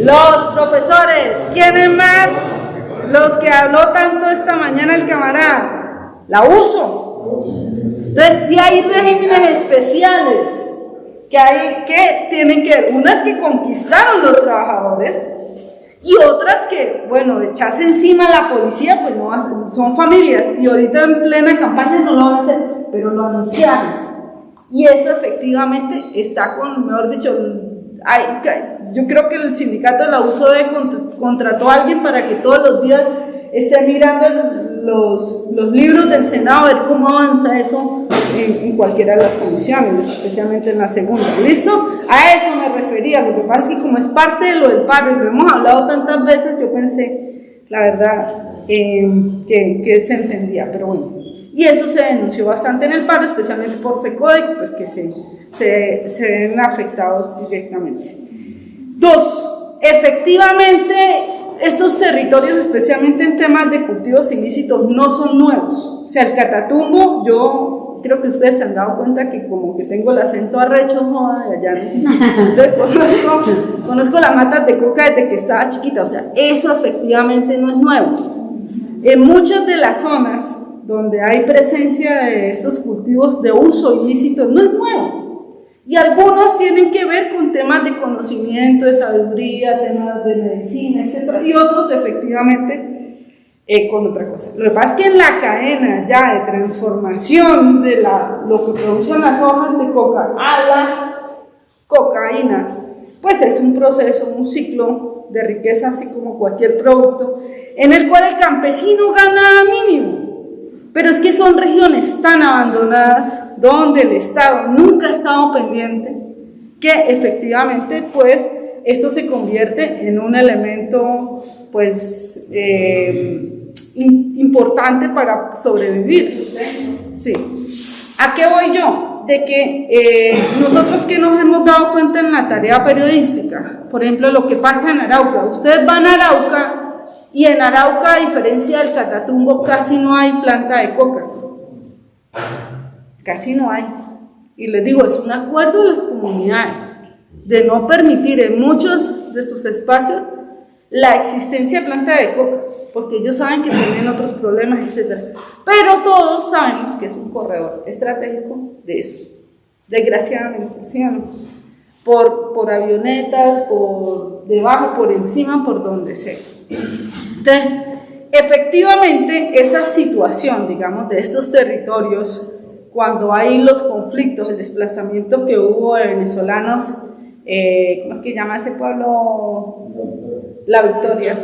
Los profesores, ¿quiénes más? Los que habló tanto esta mañana el camarada, la uso. Entonces, si hay regímenes especiales que tienen que ver, unas que conquistaron los trabajadores y otras que, bueno, echarse encima a la policía, pues no hacen, son familias, y ahorita en plena campaña no lo van a hacer, pero lo anunciaron, y eso efectivamente está mejor dicho, yo creo que el sindicato de la USOE contrató a alguien para que todos los días esté mirando los libros del Senado, a ver cómo avanza eso en cualquiera de las comisiones, especialmente en la segunda. ¿Listo? A eso me refería. Lo que pasa es que como es parte de lo del paro y lo hemos hablado tantas veces, yo pensé, la verdad, que se entendía, pero bueno. Y eso se denunció bastante en el paro, especialmente por FECODE, pues que se ven afectados directamente. Dos, efectivamente, estos territorios, especialmente en temas de cultivos ilícitos, no son nuevos. O sea, el Catatumbo, yo creo que ustedes se han dado cuenta que como que tengo el acento arrecho, joda, de allá, entonces conozco las matas de coca desde que estaba chiquita, o sea, eso efectivamente no es nuevo. En muchas de las zonas donde hay presencia de estos cultivos de uso ilícito no es nuevo. Y algunos tienen que ver con temas de conocimiento, de sabiduría, temas de medicina, etc. Y otros efectivamente con otra cosa. Lo que pasa es que en la cadena ya de transformación de lo que producen las hojas de coca a la cocaína, pues es un proceso, un ciclo de riqueza, así como cualquier producto, en el cual el campesino gana mínimo. Pero es que son regiones tan abandonadas donde el Estado nunca ha estado pendiente que efectivamente pues esto se convierte en un elemento pues importante para sobrevivir. Sí. ¿A qué voy yo? De que nosotros que nos hemos dado cuenta en la tarea periodística, por ejemplo lo que pasa en Arauca, ustedes van a Arauca y en Arauca, a diferencia del Catatumbo, casi no hay planta de coca. Casi no hay. Y les digo, es un acuerdo de las comunidades de no permitir en muchos de sus espacios la existencia de planta de coca, porque ellos saben que tienen otros problemas, etc. Pero todos sabemos que es un corredor estratégico de eso, desgraciadamente, ¿sí o no? Por avionetas, por debajo, por encima, por donde sea. Entonces, efectivamente, esa situación, digamos, de estos territorios, cuando hay los conflictos, el desplazamiento que hubo de venezolanos, ¿cómo es que llama ese pueblo? La Victoria.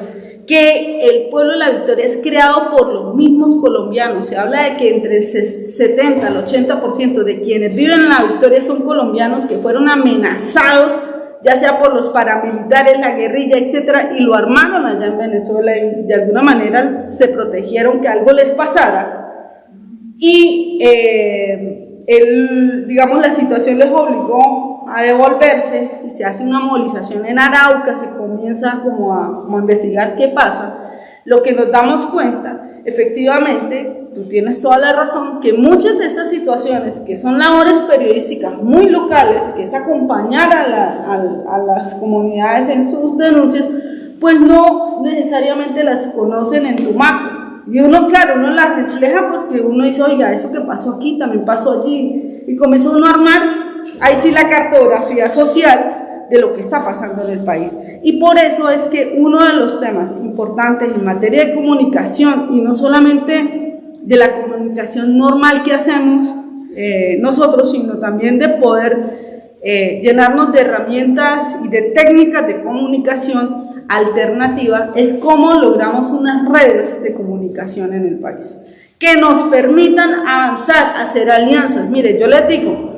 Que el pueblo de La Victoria es creado por los mismos colombianos. Se habla de que entre el 70 al 80% de quienes viven en La Victoria son colombianos que fueron amenazados, ya sea por los paramilitares, la guerrilla, etcétera, y lo armaron allá en Venezuela y de alguna manera se protegieron que algo les pasara. Y digamos, la situación les obligó a devolverse y se hace una movilización en Arauca, se comienza como a investigar qué pasa. Lo que nos damos cuenta, efectivamente, tú tienes toda la razón, que muchas de estas situaciones, que son labores periodísticas muy locales, que es acompañar a las comunidades en sus denuncias, pues no necesariamente las conocen en Tumaco. Y uno, claro, uno las refleja porque uno dice, oiga, eso que pasó aquí también pasó allí, y comienza uno a armar, ahí sí, la cartografía social de lo que está pasando en el país. Y por eso es que uno de los temas importantes en materia de comunicación, y no solamente de la comunicación normal que hacemos nosotros, sino también de poder llenarnos de herramientas y de técnicas de comunicación alternativa, es cómo logramos unas redes de comunicación en el país que nos permitan avanzar, hacer alianzas. Mire, yo les digo,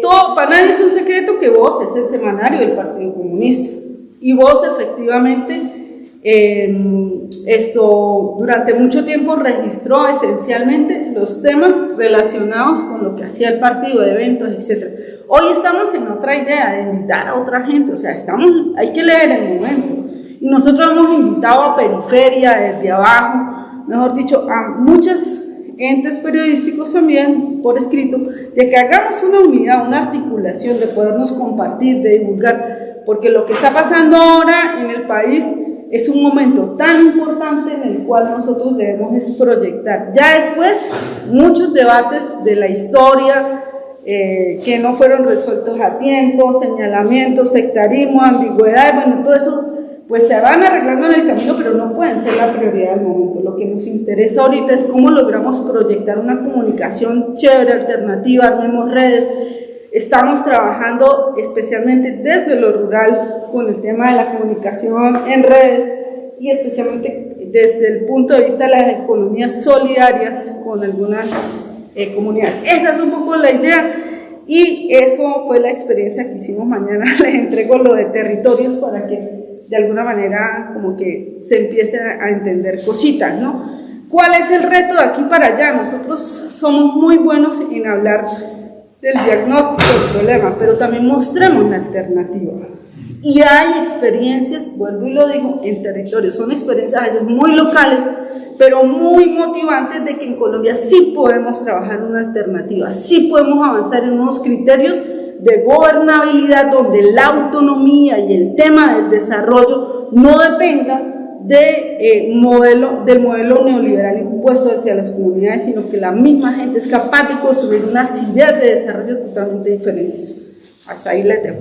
todo, para nadie es un secreto que Voz es el semanario del Partido Comunista, y Voz efectivamente durante mucho tiempo registró esencialmente los temas relacionados con lo que hacía el partido, eventos, etc. Hoy estamos en otra idea de invitar a otra gente, o sea, hay que leer el momento, y nosotros hemos invitado a periferia, desde abajo, mejor dicho, a muchos entes periodísticos también por escrito, de que hagamos una unidad, una articulación, de podernos compartir, de divulgar, porque lo que está pasando ahora en el país es un momento tan importante en el cual nosotros debemos es proyectar. Ya después, muchos debates de la historia que no fueron resueltos a tiempo, señalamientos, sectarismo, ambigüedad, bueno, todo eso pues se van arreglando en el camino, pero no pueden ser la prioridad del momento. Lo que nos interesa ahorita es cómo logramos proyectar una comunicación chévere, alternativa, armemos redes. Estamos trabajando especialmente desde lo rural con el tema de la comunicación en redes, y especialmente desde el punto de vista de las economías solidarias con algunas comunidades. Esa es un poco la idea, y eso fue la experiencia que hicimos. Mañana les entrego lo de territorios para que de alguna manera como que se empiece a entender cositas, ¿no? ¿Cuál es el reto de aquí para allá? Nosotros somos muy buenos en hablar del diagnóstico del problema, pero también mostremos la alternativa. Y hay experiencias, vuelvo y lo digo, en territorio, son experiencias a veces muy locales, pero muy motivantes de que en Colombia sí podemos trabajar una alternativa, sí podemos avanzar en unos criterios de gobernabilidad donde la autonomía y el tema del desarrollo no dependa del modelo neoliberal impuesto hacia las comunidades, sino que la misma gente es capaz de construir unas ideas de desarrollo totalmente diferentes. Hasta ahí les dejo.